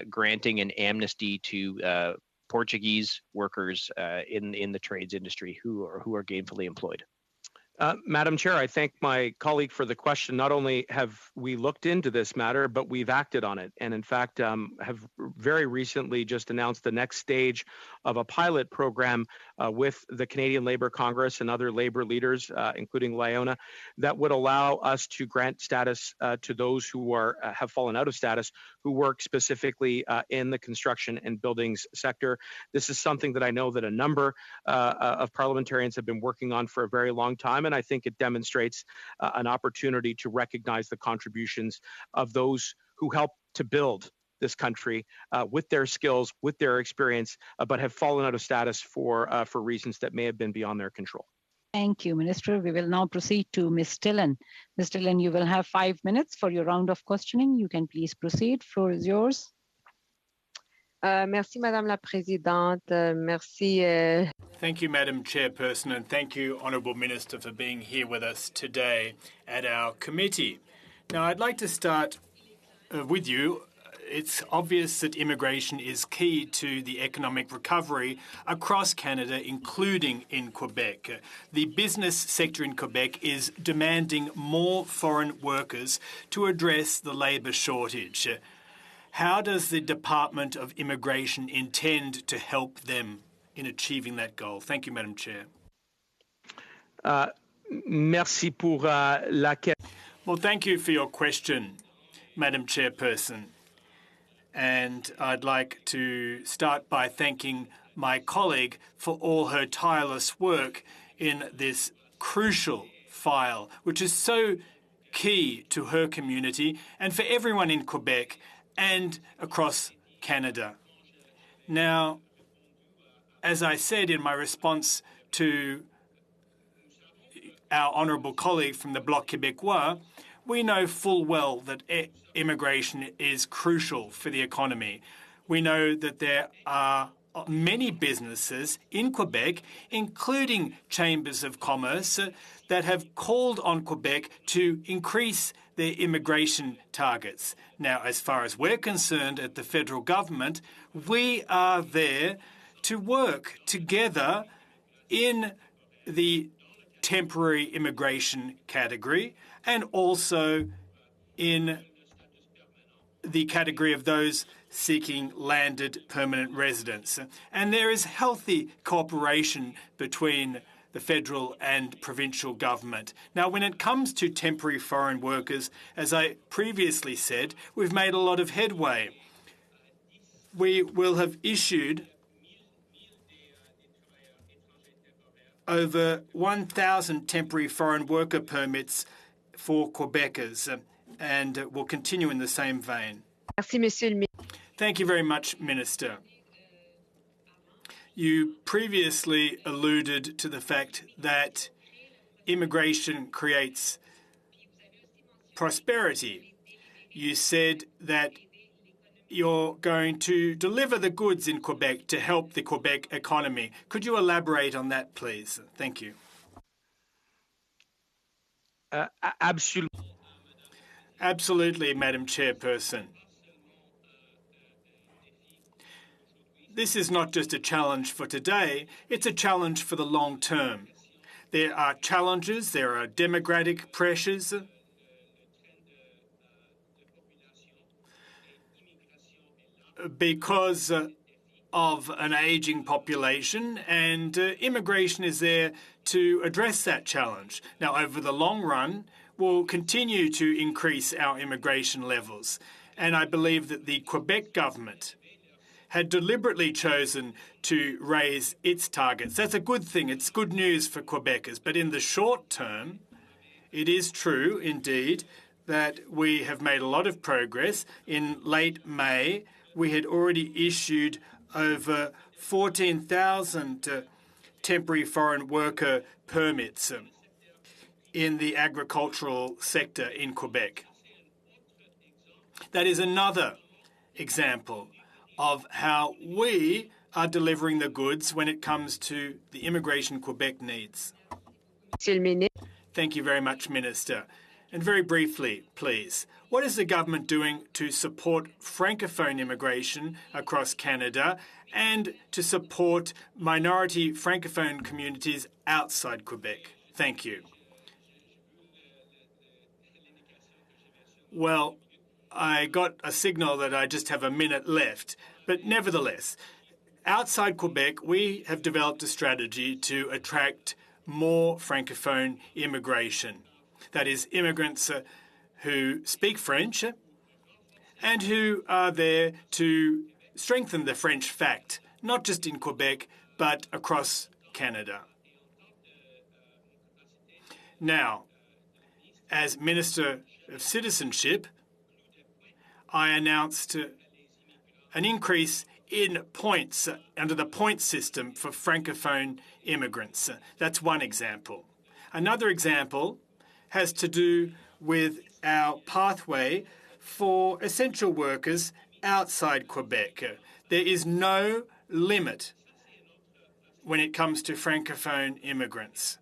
Speaker 9: granting an amnesty to Portuguese workers in the trades industry who are gainfully employed?
Speaker 2: Madam Chair, I thank my colleague for the question. Not only have we looked into this matter, but we've acted on it. And in fact, have very recently just announced the next stage of a pilot program with the Canadian Labour Congress and other labor leaders, including Leona, that would allow us to grant status to those who have fallen out of status, who work specifically in the construction and buildings sector. This is something that I know that a number of parliamentarians have been working on for a very long time. And I think it demonstrates an opportunity to recognize the contributions of those who help to build this country with their skills, with their experience, but have fallen out of status for reasons that may have been beyond their control.
Speaker 1: Thank you, Minister. We will now proceed to Ms. Dillon. Ms. Dillon, you will have 5 minutes for your round of questioning. You can please proceed. Floor is yours.
Speaker 10: Merci, Madame la Présidente. Merci.
Speaker 3: Thank you, Madam Chairperson, and thank you, Honourable Minister, for being here with us today at our committee. Now, I'd like to start with you. It's obvious that immigration is key to the economic recovery across Canada, including in Quebec. The business sector in Quebec is demanding more foreign workers to address the labour shortage. How does the Department of Immigration intend to help them in achieving that goal? Thank you, Madam Chair.
Speaker 2: Merci pour la question.
Speaker 3: Well, thank you for your question, Madam Chairperson. And I'd like to start by thanking my colleague for all her tireless work in this crucial file, which is so key to her community and for everyone in Quebec and across Canada. Now, as I said in my response to our honourable colleague from the Bloc Québécois, we know full well that immigration is crucial for the economy. We know that there are many businesses in Quebec, including chambers of commerce, that have called on Quebec to increase their immigration targets. Now, as far as we're concerned at the federal government, we are there to work together in the temporary immigration category and also in the category of those seeking landed permanent residence. And there is healthy cooperation between the federal and provincial government. Now, when it comes to temporary foreign workers, as I previously said, we've made a lot of headway. We will have issued over 1,000 temporary foreign worker permits for Quebecers, and will continue in the same vein.
Speaker 10: Merci, Monsieur le
Speaker 3: Thank you very much, Minister. You previously alluded to the fact that immigration creates prosperity. You said that you're going to deliver the goods in Quebec to help the Quebec economy. Could you elaborate on that, please? Thank you. Absolutely, Madam Chairperson. This is not just a challenge for today, it's a challenge for the long term. There are challenges, there are demographic pressures. Because of an ageing population, and immigration is there to address that challenge. Now, over the long run, we'll continue to increase our immigration levels, and I believe that the Quebec government had deliberately chosen to raise its targets. That's a good thing. It's good news for Quebecers. But in the short term, it is true, indeed, that we have made a lot of progress. In late May, we had already issued over 14,000 temporary foreign worker permits in the agricultural sector in Quebec. That is another example of how we are delivering the goods when it comes to the immigration Quebec needs. Thank you very much, Minister. And very briefly, please, what is the government doing to support Francophone immigration across Canada and to support minority Francophone communities outside Quebec? Thank you. Well, I got a signal that I just have a minute left, but nevertheless, outside Quebec, we have developed a strategy to attract more Francophone immigration. That is, immigrants who speak French and who are there to strengthen the French fact, not just in Quebec, but across Canada. Now, as Minister of Citizenship, I announced an increase in points under the point system for Francophone immigrants. That's one example. Another example has to do with our pathway for essential workers outside Quebec. There is no limit when it comes to Francophone immigrants.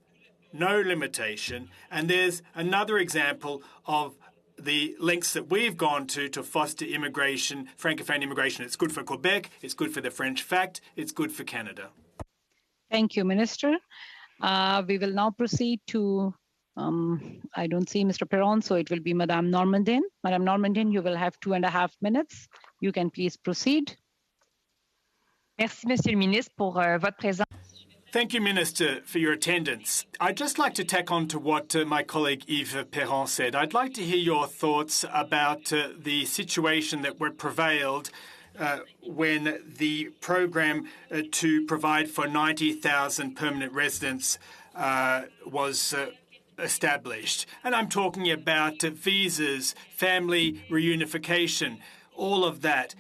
Speaker 3: No limitation. And there's another example of the lengths that we've gone to foster immigration, Francophone immigration. It's good for Quebec, it's good for the French fact, it's good for Canada.
Speaker 1: Thank you, Minister. We will now proceed to, I don't see Mr. Perron, so it will be Madame Normandin. Madame Normandin, you will have 2.5 minutes. You can please proceed.
Speaker 6: Merci, Monsieur le Ministre, pour votre présence.
Speaker 3: Thank you, Minister, for your attendance. I'd just like to tack on to what my colleague Yves Perron said. I'd like to hear your thoughts about the situation that prevailed when the program to provide for 90,000 permanent residents was established. And I'm talking about visas, family reunification, all of that.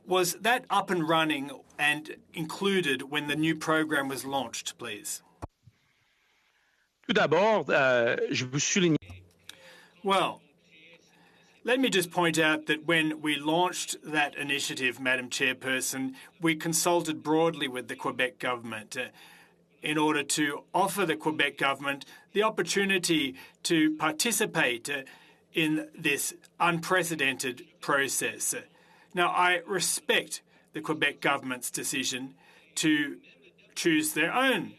Speaker 3: Was that up and running and included when the new program was launched, please?
Speaker 2: Tout d'abord, je vous souligne.
Speaker 3: Well, let me just point out that when we launched that initiative, Madam Chairperson, we consulted broadly with the Quebec government in order to offer the Quebec government the opportunity to participate in this unprecedented process. Now, I respect the Quebec government's decision to choose their own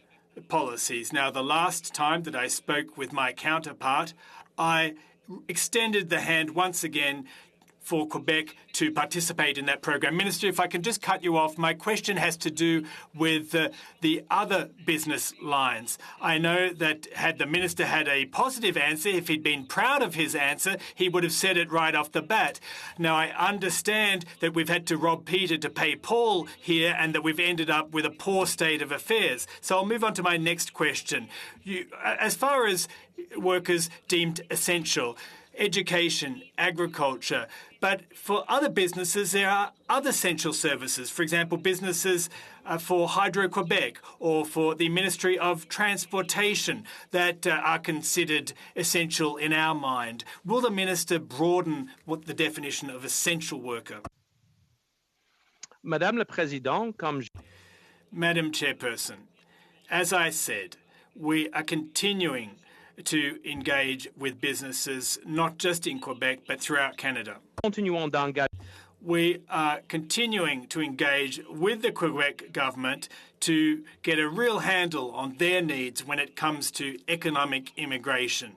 Speaker 3: policies. Now, the last time that I spoke with my counterpart, I extended the hand once again for Quebec to participate in that program. Minister, if I can just cut you off, my question has to do with the other business lines. I know that had the minister had a positive answer, if he'd been proud of his answer, he would have said it right off the bat. Now, I understand that we've had to rob Peter to pay Paul here and that we've ended up with a poor state of affairs. So I'll move on to my next question. As far as workers deemed essential, education, agriculture. But for other businesses, there are other essential services. For example, businesses for Hydro-Quebec or for the Ministry of Transportation that are considered essential in our mind. Will the minister broaden what the definition of essential worker?
Speaker 2: Madame la Présidente,
Speaker 3: Madam Chairperson, as I said, we are continuing to engage with businesses, not just in Quebec, but throughout Canada. We are continuing to engage with the Quebec government to get a real handle on their needs when it comes to economic immigration.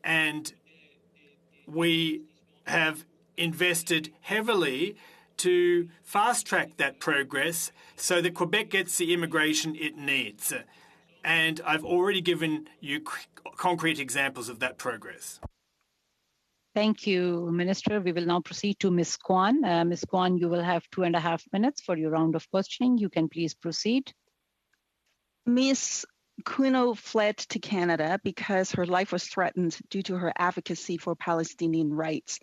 Speaker 3: And we have invested heavily to fast-track that progress so that Quebec gets the immigration it needs. And I've already given you concrete examples of that progress.
Speaker 1: Thank you, Minister. We will now proceed to Ms. Kwan. Ms. Kwan, you will have 2.5 minutes for your round of questioning. You can please proceed.
Speaker 8: Ms. Kuno fled to Canada because her life was threatened due to her advocacy for Palestinian rights.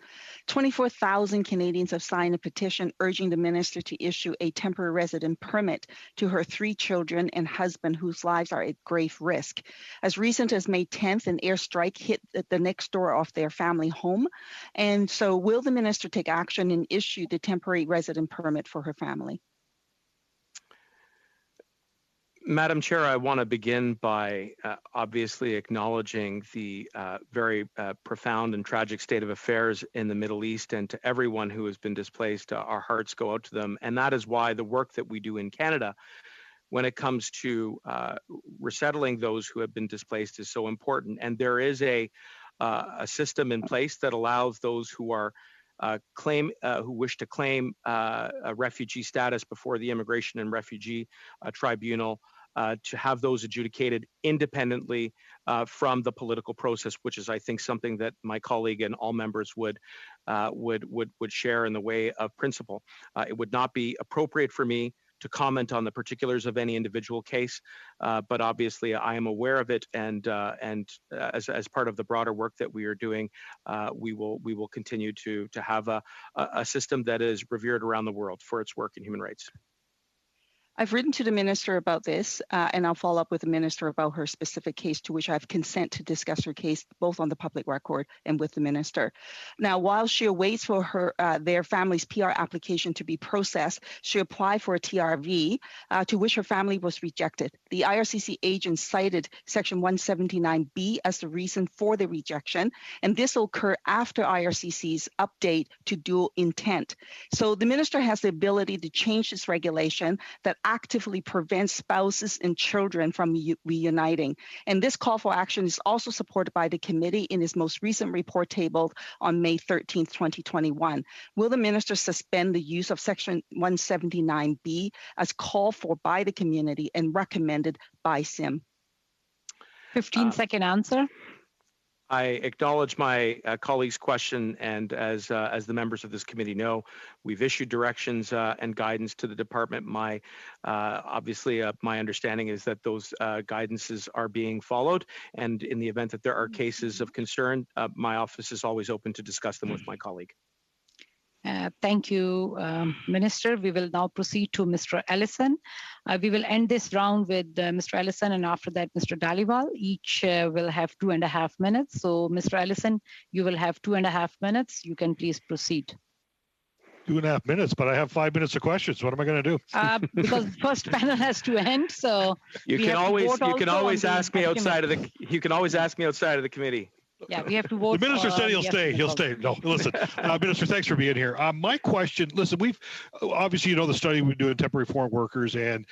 Speaker 8: 24,000 Canadians have signed a petition urging the minister to issue a temporary resident permit to her 3 children and husband whose lives are at grave risk. As recent as May 10th, an airstrike hit the next door of their family home. And so will the minister take action and issue the temporary resident permit for her family?
Speaker 2: Madam Chair, I want to begin by obviously acknowledging the very profound and tragic state of affairs in the Middle East, and to everyone who has been displaced, our hearts go out to them. And that is why the work that we do in Canada when it comes to resettling those who have been displaced is so important. And there is a system in place that allows those who are who wish to claim a refugee status before the Immigration and Refugee Tribunal to have those adjudicated independently from the political process, which is, I think, something that my colleague and all members would share in the way of principle. It would not be appropriate for me to comment on the particulars of any individual case, but obviously I am aware of it, and as part of the broader work that we are doing, we will continue to have a system that is revered around the world for its work in human rights.
Speaker 8: I've written to the minister about this, and I'll follow up with the minister about her specific case, to which I have consent to discuss her case both on the public record and with the minister. Now, while she awaits for their family's PR application to be processed, she applied for a TRV, to which her family was rejected. The IRCC agent cited Section 179B as the reason for the rejection, and this will occur after IRCC's update to dual intent. So the minister has the ability to change this regulation that actively prevents spouses and children from reuniting. And this call for action is also supported by the committee in its most recent report tabled on May 13th, 2021. Will the minister suspend the use of Section 179B as called for by the community and recommended by CIMM?
Speaker 1: 15-second answer.
Speaker 2: I acknowledge my colleague's question, and as the members of this committee know, we've issued directions and guidance to the department. My obviously, my understanding is that those guidances are being followed, and in the event that there are cases of concern, my office is always open to discuss them with my colleague.
Speaker 1: Thank you, Minister. We will now proceed to Mr. Ellison. We will end this round with Mr. Ellison, and after that, Mr. Dhaliwal. Each will have 2.5 minutes. So, Mr. Ellison, you will have 2.5 minutes. You can please proceed.
Speaker 11: 2.5 minutes, but I have 5 minutes of questions. What am I going to do?
Speaker 1: Because the first panel has to end, so
Speaker 2: you can always ask me outside of the committee.
Speaker 1: Yeah, we have to vote.
Speaker 11: The minister said he'll stay. He'll stay. No, listen, Minister, thanks for being here. My question, listen, we've obviously, the study we do in temporary foreign workers, and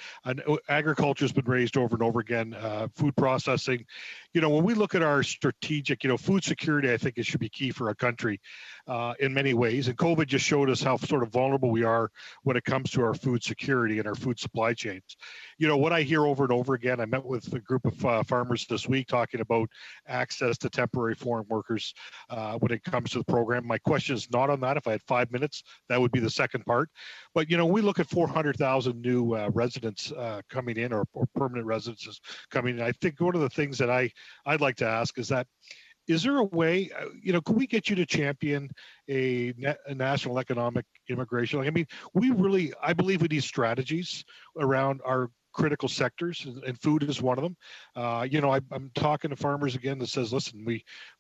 Speaker 11: agriculture has been raised over and over again, food processing. When we look at our strategic, food security, I think it should be key for our country in many ways. And COVID just showed us how sort of vulnerable we are when it comes to our food security and our food supply chains. What I hear over and over again, I met with a group of farmers this week talking about access to temporary foreign workers when it comes to the program. My question is not on that. If I had 5 minutes, that would be the second part. But, we look at 400,000 new residents coming in, or permanent residences coming in. I think one of the things that I'd like to ask is that, is there a way, could we get you to champion a national economic immigration? I believe we need strategies around our critical sectors, and food is one of them. I'm talking to farmers again that says, listen,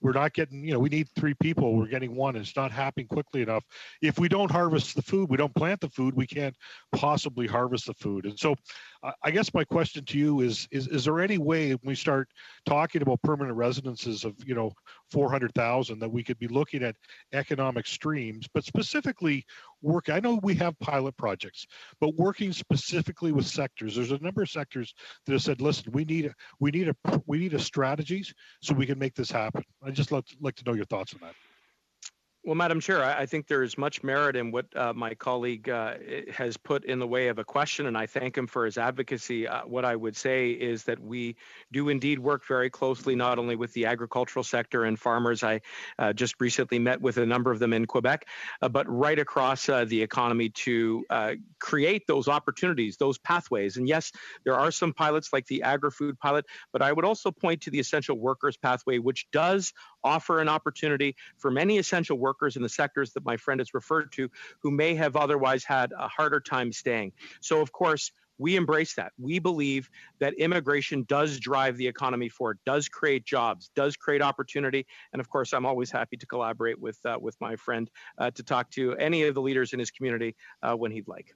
Speaker 11: we're not getting, we need 3 people, we're getting 1, and it's not happening quickly enough. If we don't harvest the food, we don't plant the food, we can't possibly harvest the food. And so I guess my question to you is there any way when we start talking about permanent residences of, 400,000, that we could be looking at economic streams, but specifically I know we have pilot projects, but working specifically with sectors. There's a number of sectors that have said, listen, we need a strategies so we can make this happen. I'd just like to know your thoughts on that.
Speaker 2: Well, Madam Chair, I think there is much merit in what my colleague has put in the way of a question, and I thank him for his advocacy. What I would say is that we do indeed work very closely, not only with the agricultural sector and farmers. I just recently met with a number of them in Quebec, but right across the economy to create those opportunities, those pathways. And yes, there are some pilots like the agri-food pilot, but I would also point to the essential workers pathway, which does offer an opportunity for many essential workers in the sectors that my friend has referred to, who may have otherwise had a harder time staying. So, of course, we embrace that. We believe that immigration does drive the economy forward, does create jobs, does create opportunity. And of course, I'm always happy to collaborate with my friend to talk to any of the leaders in his community when he'd like.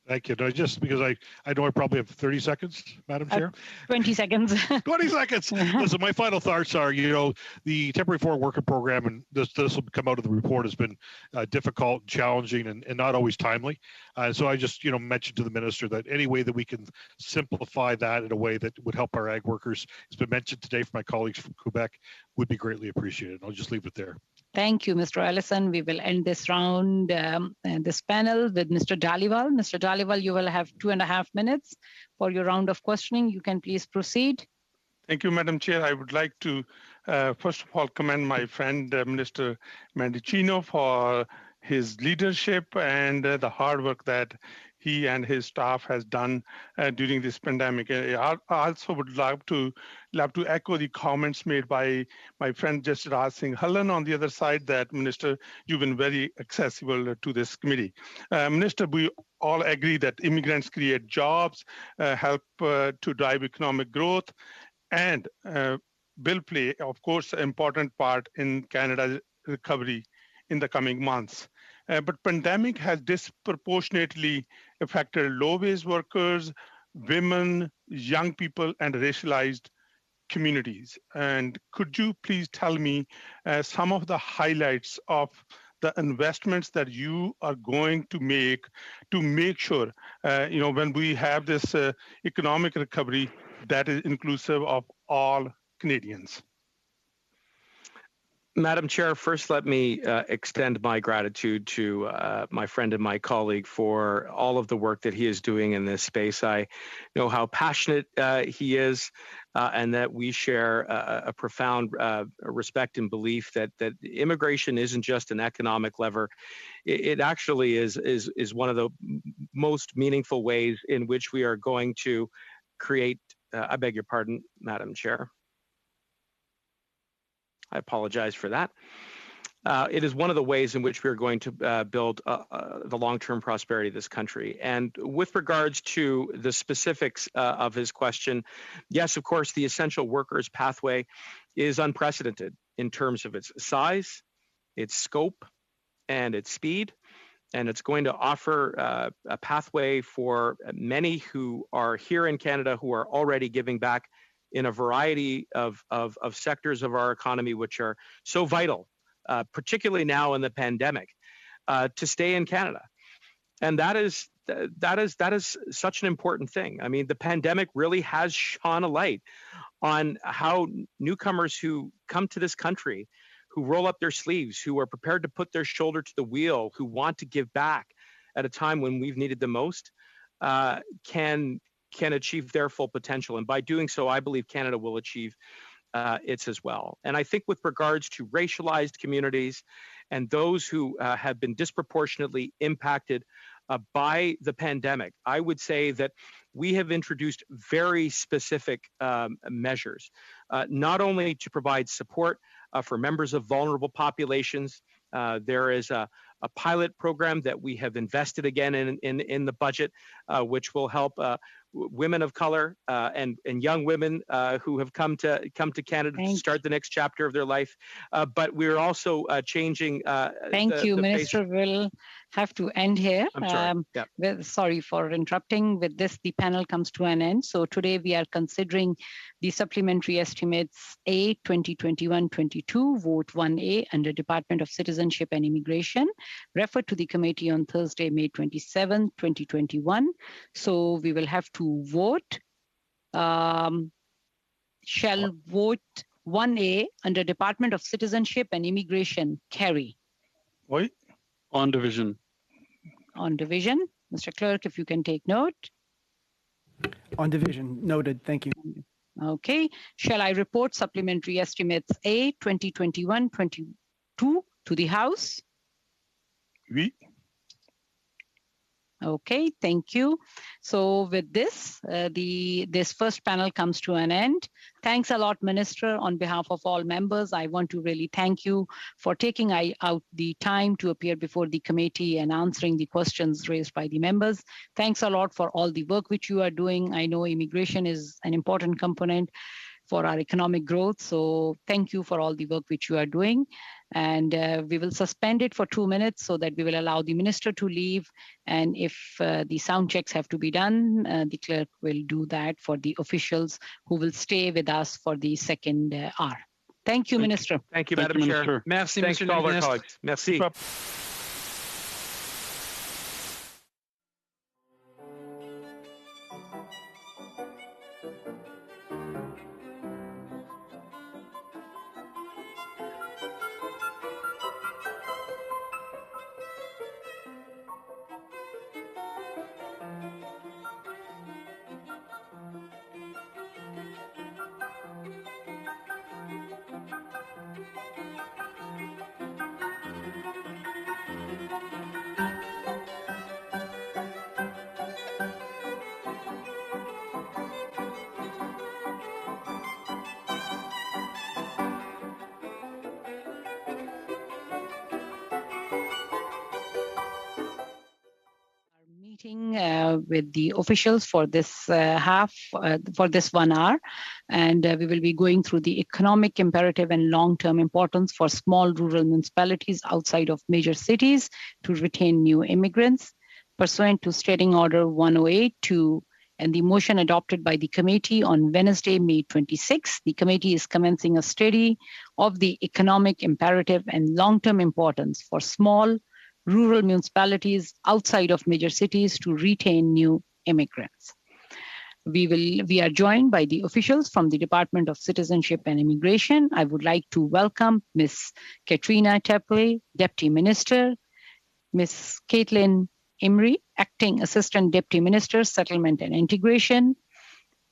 Speaker 11: Thank you. No, just because I know I probably have 30 seconds, Madam Chair.
Speaker 1: 20 seconds.
Speaker 11: 20 seconds. Listen, my final thoughts are, the temporary foreign worker program, and this will come out of the report, has been difficult, challenging, and not always timely. So I just, mentioned to the minister that any way that we can simplify that in a way that would help our ag workers, it's been mentioned today from my colleagues from Quebec, would be greatly appreciated. I'll just leave it there.
Speaker 1: Thank you, Mr. Ellison. We will end this round and this panel with Mr. Dhaliwal. Mr. Dhaliwal, you will have 2.5 minutes for your round of questioning. You can please proceed.
Speaker 12: Thank you, Madam Chair. I would like to, first of all, commend my friend, Minister Mendicino, for his leadership and the hard work that he and his staff has done during this pandemic. I also would love to echo the comments made by my friend Justice Raj Singh Hallan on the other side, that Minister, you've been very accessible to this committee. Minister, we all agree that immigrants create jobs, help to drive economic growth, and will play, of course, an important part in Canada's recovery in the coming months. But pandemic has disproportionately affected low-wage workers, women, young people, and racialized communities. And could you please tell me some of the highlights of the investments that you are going to make sure, when we have this economic recovery that is inclusive of all Canadians?
Speaker 2: Madam Chair, first let me extend my gratitude to my friend and my colleague for all of the work that he is doing in this space. I know how passionate he is, and that we share a profound respect and belief that immigration isn't just an economic lever. It actually is one of the most meaningful ways in which we are going to create. I beg your pardon, Madam Chair. I apologize for that. It is one of the ways in which we are going to build the long-term prosperity of this country. And with regards to the specifics of his question, yes, of course, the essential workers pathway is unprecedented in terms of its size, its scope, and its speed. And it's going to offer a pathway for many who are here in Canada who are already giving back in a variety of sectors of our economy, which are so vital, particularly now in the pandemic, to stay in Canada. And that is such an important thing. I mean, the pandemic really has shone a light on how newcomers who come to this country, who roll up their sleeves, who are prepared to put their shoulder to the wheel, who want to give back at a time when we've needed the most, can achieve their full potential. And by doing so, I believe Canada will achieve its as well. And I think with regards to racialized communities and those who have been disproportionately impacted by the pandemic, I would say that we have introduced very specific measures, not only to provide support for members of vulnerable populations. There is a pilot program that we have invested again in the budget, which will help women of color and young women who have come to Canada to start the next chapter of their life. But we're also changing.
Speaker 1: Thank you, Minister. We'll have to end here.
Speaker 2: I'm sorry.
Speaker 1: Sorry for interrupting. With this, the panel comes to an end. So today we are considering the supplementary estimates A 2021-22, vote 1A under Department of Citizenship and Immigration, referred to the committee on Thursday, May 27, 2021. So we will have to vote. Shall vote 1A under Department of Citizenship and Immigration carry?
Speaker 12: Wait.
Speaker 4: On division.
Speaker 1: On division. Mr. Clerk, if you can take note.
Speaker 13: On division. Noted. Thank you.
Speaker 1: Okay. Shall I report supplementary estimates A 2021-22 to the House?
Speaker 12: Oui.
Speaker 1: Okay, thank you. So with this, this first panel comes to an end. Thanks a lot, Minister. On behalf of all members, I want to really thank you for taking out the time to appear before the committee and answering the questions raised by the members. Thanks a lot for all the work which you are doing. I know immigration is an important component for our economic growth. So thank you for all the work which you are doing. And we will suspend it for 2 minutes so that we will allow the minister to leave. And if the sound checks have to be done, the clerk will do that for the officials who will stay with us for the second hour. Thank you, Minister.
Speaker 2: Thank you, Madam Chair.
Speaker 14: Merci,
Speaker 2: Thanks
Speaker 14: Monsieur
Speaker 2: to
Speaker 14: le
Speaker 2: all our
Speaker 14: Ministre.
Speaker 2: colleagues. Merci.
Speaker 1: with the officials for this for this 1 hour. And we will be going through the economic imperative and long-term importance for small rural municipalities outside of major cities to retain new immigrants. Pursuant to Standing Order 108-2 and the motion adopted by the committee on Wednesday, May 26, the committee is commencing a study of the economic imperative and long-term importance for small rural municipalities outside of major cities to retain new immigrants. We are joined by the officials from the Department of Citizenship and Immigration. I would like to welcome Ms. Katrina Tepley, Deputy Minister, Ms. Caitlin Imrie, Acting Assistant Deputy Minister, Settlement and Integration,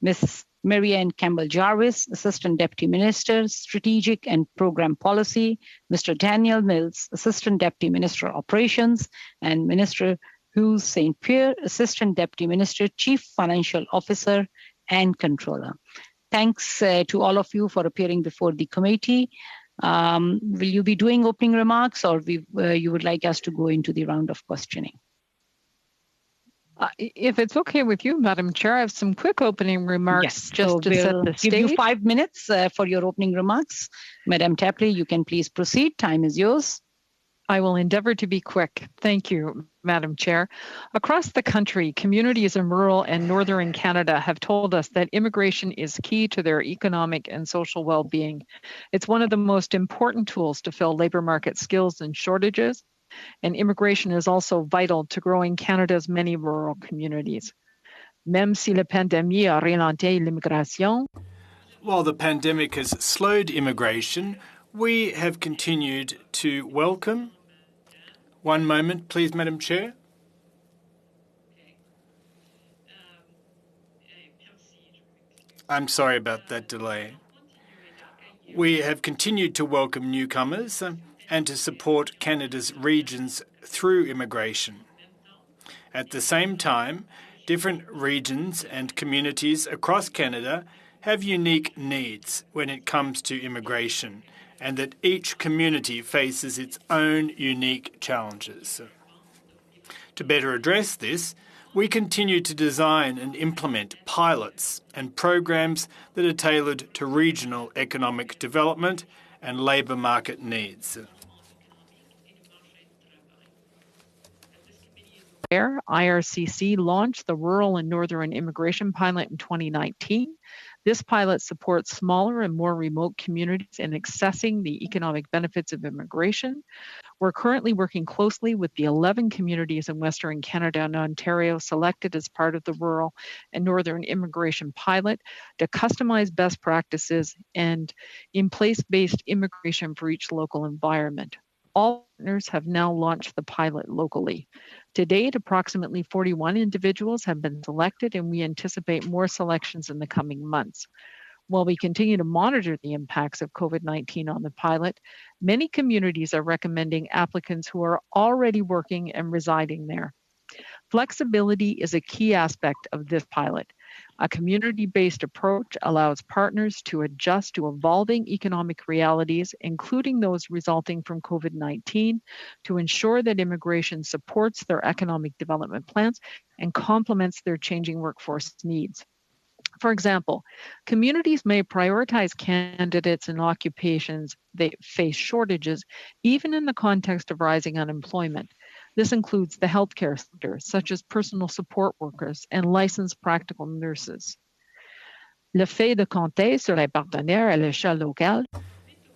Speaker 1: Ms. Marianne Campbell-Jarvis, Assistant Deputy Minister, Strategic and Program Policy, Mr. Daniel Mills, Assistant Deputy Minister, Operations, and Minister Hugh St. Pierre, Assistant Deputy Minister, Chief Financial Officer, and Controller. Thanks to all of you for appearing before the committee. Will you be doing opening remarks, or you would like us to go into the round of questioning?
Speaker 14: If it's okay with you, Madam Chair, I have some quick opening remarks
Speaker 1: Yes,
Speaker 14: just
Speaker 1: so
Speaker 14: to
Speaker 1: we'll
Speaker 14: set the stage.
Speaker 1: give you 5 minutes for your opening remarks. Madam Tapley, you can please proceed. Time is yours.
Speaker 14: I will endeavor to be quick. Thank you, Madam Chair. Across the country, communities in rural and northern Canada have told us that immigration is key to their economic and social well-being. It's one of the most important tools to fill labor market skills and shortages, and immigration is also vital to growing Canada's many rural communities. Même si la pandémie a ralenti l'immigration.
Speaker 3: While the pandemic has slowed immigration, we have continued to welcome. One moment, please, Madam Chair. I'm sorry about that delay. We have continued to welcome newcomers and to support Canada's regions through immigration. At the same time, different regions and communities across Canada have unique needs when it comes to immigration, and that each community faces its own unique challenges. To better address this, we continue to design and implement pilots and programs that are tailored to regional economic development and labour market needs.
Speaker 14: IRCC launched the Rural and Northern Immigration Pilot in 2019. This pilot supports smaller and more remote communities in accessing the economic benefits of immigration. We're currently working closely with the 11 communities in Western Canada and Ontario selected as part of the Rural and Northern Immigration Pilot to customize best practices and in place-based immigration for each local environment. All partners have now launched the pilot locally. To date, approximately 41 individuals have been selected, and we anticipate more selections in the coming months. While we continue to monitor the impacts of COVID-19 on the pilot, many communities are recommending applicants who are already working and residing there. Flexibility is a key aspect of this pilot. A community-based approach allows partners to adjust to evolving economic realities, including those resulting from COVID-19, to ensure that immigration supports their economic development plans and complements their changing workforce needs. For example, communities may prioritize candidates in occupations that face shortages, even in the context of rising unemployment. This includes the healthcare sector, such as personal support workers and licensed practical nurses. Le fait de compter sur les partenaires à l'échelle locale.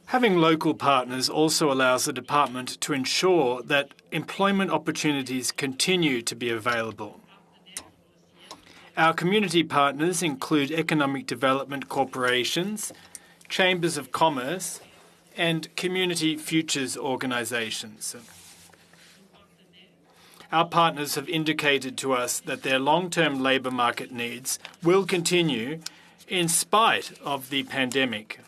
Speaker 3: Having local partners also allows the department to ensure that employment opportunities continue to be available. Our community partners include economic development corporations, chambers of commerce, and community futures organisations. Our partners have indicated to us that their long-term labour market needs will continue in spite of the pandemic.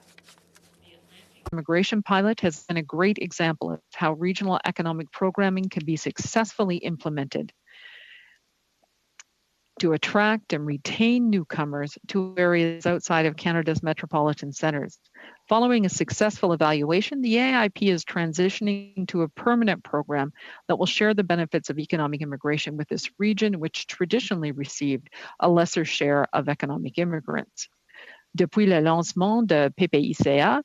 Speaker 14: Immigration pilot has been a great example of how regional economic programming can be successfully implemented. to attract and retain newcomers to areas outside of Canada's metropolitan centres. Following a successful evaluation, the AIP is transitioning to a permanent program that will share the benefits of economic immigration with this region, which traditionally received a lesser share of economic immigrants. Depuis le lancement de PPICA,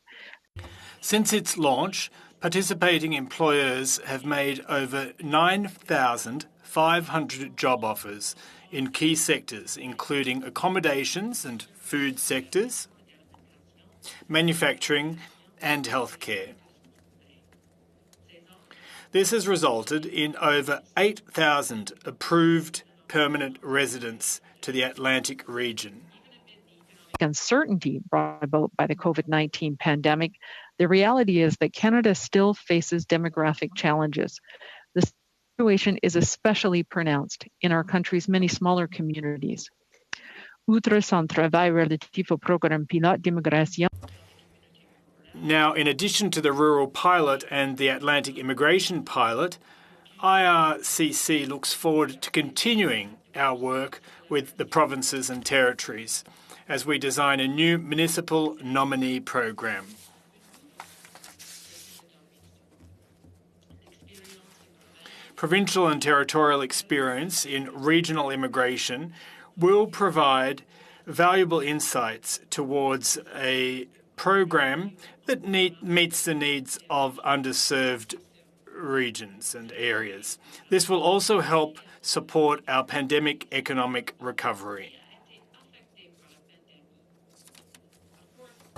Speaker 3: since its launch, participating employers have made over 9,500 job offers in key sectors, including accommodations and food sectors, manufacturing, and healthcare. This has resulted in over 8,000 approved permanent residents to the Atlantic region.
Speaker 14: Uncertainty brought about by the COVID-19 pandemic, the reality is that Canada still faces demographic challenges. The situation is especially pronounced in our country's many smaller communities. Outre son travail relatif au programme pilote d'immigration.
Speaker 3: Now, in addition to the rural pilot and the Atlantic immigration pilot, IRCC looks forward to continuing our work with the provinces and territories as we design a new municipal nominee program. Provincial and territorial experience in regional immigration will provide valuable insights towards a program that meets the needs of underserved regions and areas. This will also help support our pandemic economic recovery.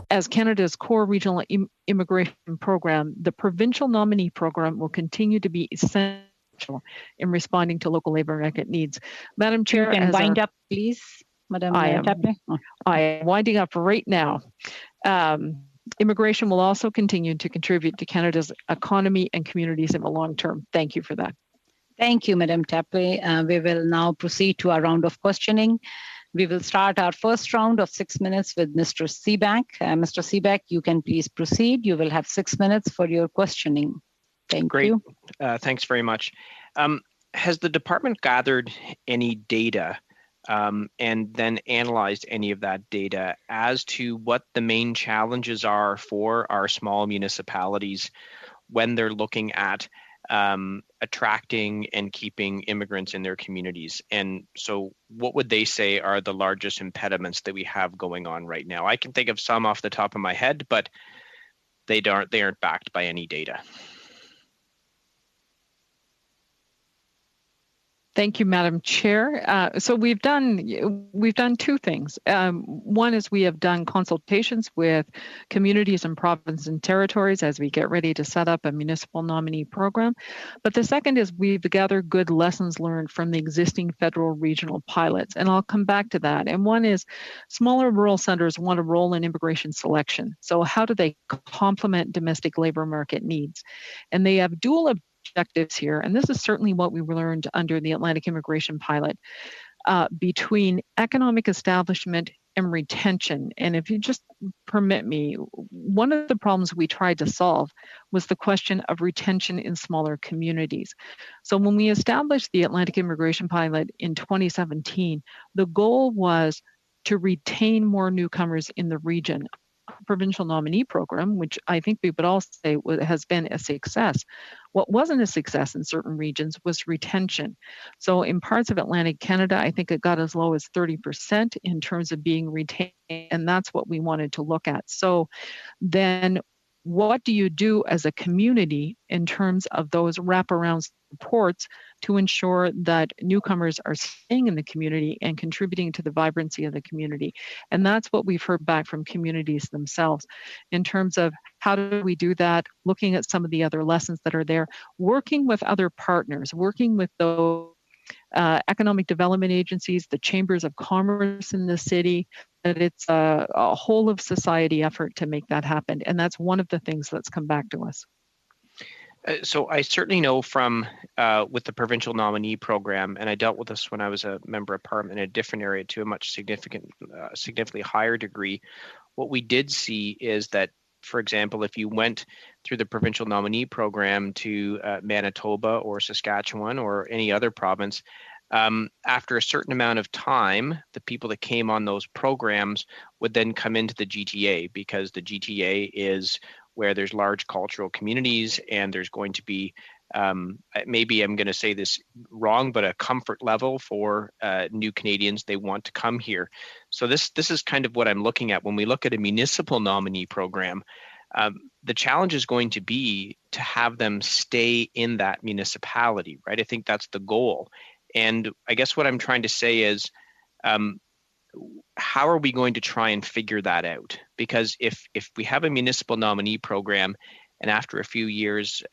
Speaker 14: As Canada's core regional immigration program, the provincial nominee program will continue to be essential in responding to local labour market needs. Madam Chair,
Speaker 1: you can wind up, please, Madam Tapley.
Speaker 14: I am winding up right now. Immigration will also continue to contribute to Canada's economy and communities in the long term. Thank you for that.
Speaker 1: Thank you, Madam Tapley. We will now proceed to our round of questioning. We will start our first round of 6 minutes with Mr. Seaback. Mr. Seaback, you can please proceed. You will have 6 minutes for your questioning. Thank you.
Speaker 9: Thanks very much. Has the department gathered any data and then analyzed any of that data as to what the main challenges are for our small municipalities when they're looking at attracting and keeping immigrants in their communities? And so what would they say are the largest impediments that we have going on right now? I can think of some off the top of my head, but they aren't backed by any data.
Speaker 14: Thank you, Madam Chair. So we've done two things. One is we have done consultations with communities and provinces and territories as we get ready to set up a municipal nominee program. But the second is we've gathered good lessons learned from the existing federal regional pilots, and I'll come back to that. And one is smaller rural centers want a role in immigration selection. So how do they complement domestic labor market needs? And they have dual objectives here, and this is certainly what we learned under the Atlantic immigration pilot, between economic establishment and retention. And if you just permit me, one of the problems we tried to solve was the question of retention in smaller communities. So when we established the Atlantic immigration pilot in 2017, the goal was to retain more newcomers in the region. Provincial nominee program, which I think we would all say has been a success. What wasn't a success in certain regions was retention. So in parts of Atlantic Canada, I think it got as low as 30% in terms of being retained, and that's what we wanted to look at. So then what do you do as a community in terms of those wraparound supports to ensure that newcomers are staying in the community and contributing to the vibrancy of the community? And that's what we've heard back from communities themselves in terms of how do we do that, looking at some of the other lessons that are there, working with other partners, working with those economic development agencies, the chambers of commerce in the city, that it's a whole of society effort to make that happen. And that's one of the things that's come back to us.
Speaker 9: So I certainly know from with the provincial nominee program, and I dealt with this when I was a member of parliament in a different area to a much significantly higher degree. What we did see is that, for example, if you went through the provincial nominee program to Manitoba or Saskatchewan or any other province, After a certain amount of time, the people that came on those programs would then come into the GTA, because the GTA is where there's large cultural communities, and there's going to be, maybe I'm going to say this wrong, but a comfort level for new Canadians. They want to come here. So this is kind of what I'm looking at when we look at a municipal nominee program. The challenge is going to be to have them stay in that municipality, right? I think that's the goal. And I guess what I'm trying to say is, how are we going to try and figure that out? Because if we have a municipal nominee program, and after a few years,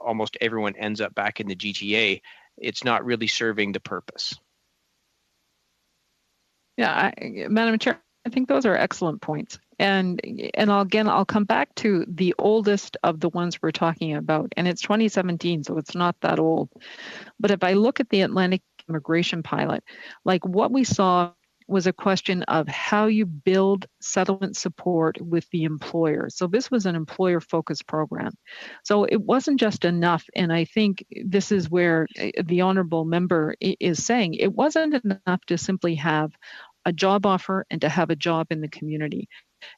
Speaker 9: almost everyone ends up back in the GTA, it's not really serving the purpose.
Speaker 14: Yeah, Madam Chair, I think those are excellent points. And I'll come back to the oldest of the ones we're talking about, and it's 2017, so it's not that old. But if I look at the Atlantic immigration pilot, like what we saw was a question of how you build settlement support with the employer. So this was an employer-focused program. So it wasn't just enough, and I think this is where the honorable member is saying, it wasn't enough to simply have a job offer and to have a job in the community.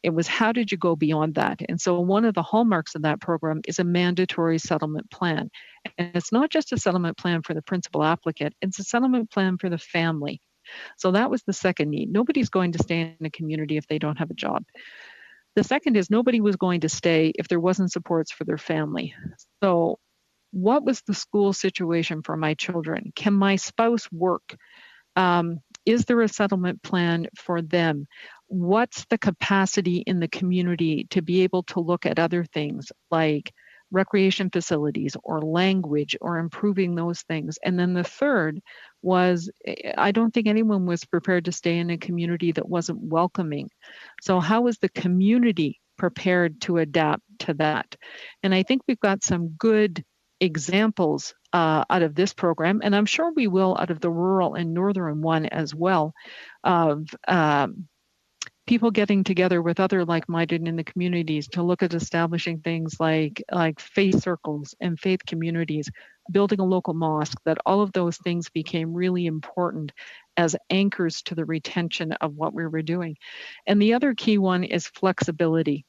Speaker 14: It was, how did you go beyond that? And so one of the hallmarks of that program is a mandatory settlement plan. And it's not just a settlement plan for the principal applicant, it's a settlement plan for the family. So that was the second need. Nobody's going to stay in a community if they don't have a job. The second is, nobody was going to stay if there wasn't supports for their family. So what was the school situation for my children? Can my spouse work? Is there a settlement plan for them? What's the capacity in the community to be able to look at other things like recreation facilities or language or improving those things? And then the third was, I don't think anyone was prepared to stay in a community that wasn't welcoming. So how is the community prepared to adapt to that? And I think we've got some good examples out of this program, and I'm sure we will out of the rural and northern one as well, of people getting together with other like-minded in the communities to look at establishing things like faith circles and faith communities, building a local mosque, that all of those things became really important as anchors to the retention of what we were doing. And the other key one is flexibility.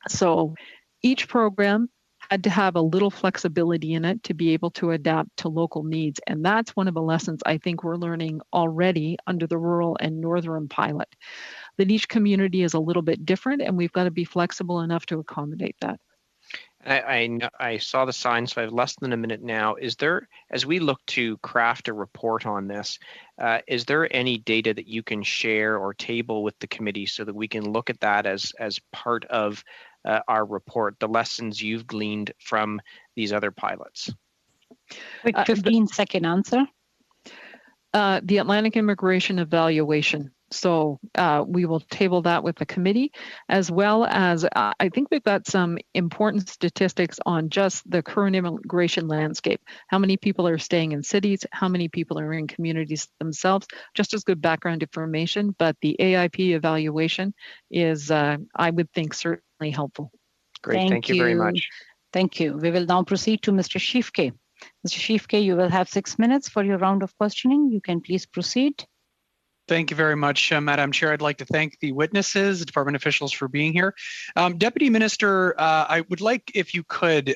Speaker 14: So each program had to have a little flexibility in it to be able to adapt to local needs. And that's one of the lessons I think we're learning already under the rural and northern pilot, that each community is a little bit different, and we've got to be flexible enough to accommodate that.
Speaker 9: I saw the sign, so I have less than a minute now. Is there, as we look to craft a report on this, is there any data that you can share or table with the committee so that we can look at that as part of our report, the lessons you've gleaned from these other pilots?
Speaker 1: Quick 15-second answer.
Speaker 14: The Atlantic Immigration Evaluation. So we will table that with the committee, as well as I think we've got some important statistics on just the current immigration landscape. How many people are staying in cities? How many people are in communities themselves? Just as good background information, but the AIP evaluation is, I would think, certainly helpful.
Speaker 9: Great, thank you very much.
Speaker 1: Thank you. We will now proceed to Mr. Shifke. Mr. Shifke, you will have 6 minutes for your round of questioning. You can please proceed.
Speaker 15: Thank you very much, Madam Chair. I'd like to thank the witnesses, the department officials for being here. Deputy Minister, I would like if you could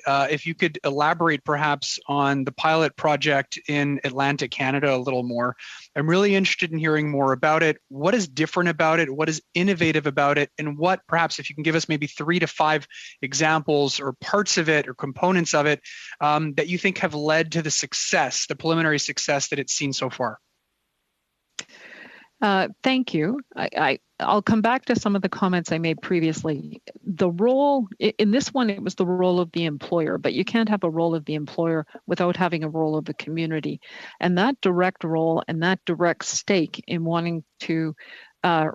Speaker 15: elaborate perhaps on the pilot project in Atlantic Canada a little more. I'm really interested in hearing more about it. What is different about it? What is innovative about it? And what, perhaps if you can give us maybe 3 to 5 examples or parts of it or components of it that you think have led to the success, the preliminary success that it's seen so far.
Speaker 14: Thank you. I'll come back to some of the comments I made previously. The role, in this one, it was the role of the employer, but you can't have a role of the employer without having a role of the community. And that direct role and that direct stake in wanting to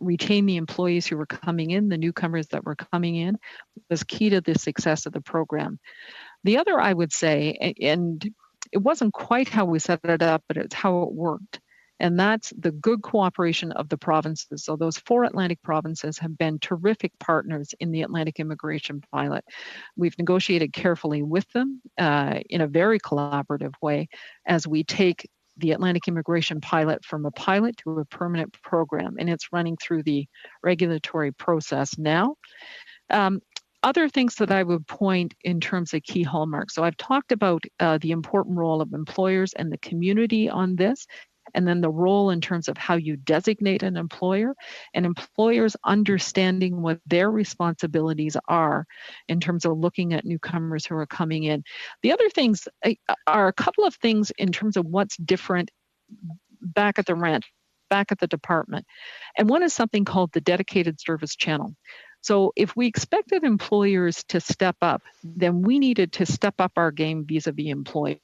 Speaker 14: retain the employees who were coming in, the newcomers that were coming in, was key to the success of the program. The other, I would say, and it wasn't quite how we set it up, but it's how it worked. And that's the good cooperation of the provinces. So those 4 Atlantic provinces have been terrific partners in the Atlantic immigration pilot. We've negotiated carefully with them in a very collaborative way as we take the Atlantic immigration pilot from a pilot to a permanent program, and it's running through the regulatory process now. Other things that I would point in terms of key hallmarks. So I've talked about the important role of employers and the community on this, and then the role in terms of how you designate an employer and employers understanding what their responsibilities are in terms of looking at newcomers who are coming in. The other things are a couple of things in terms of what's different back at the ranch, back at the department. And one is something called the dedicated service channel. So if we expected employers to step up, then we needed to step up our game vis-a-vis employers.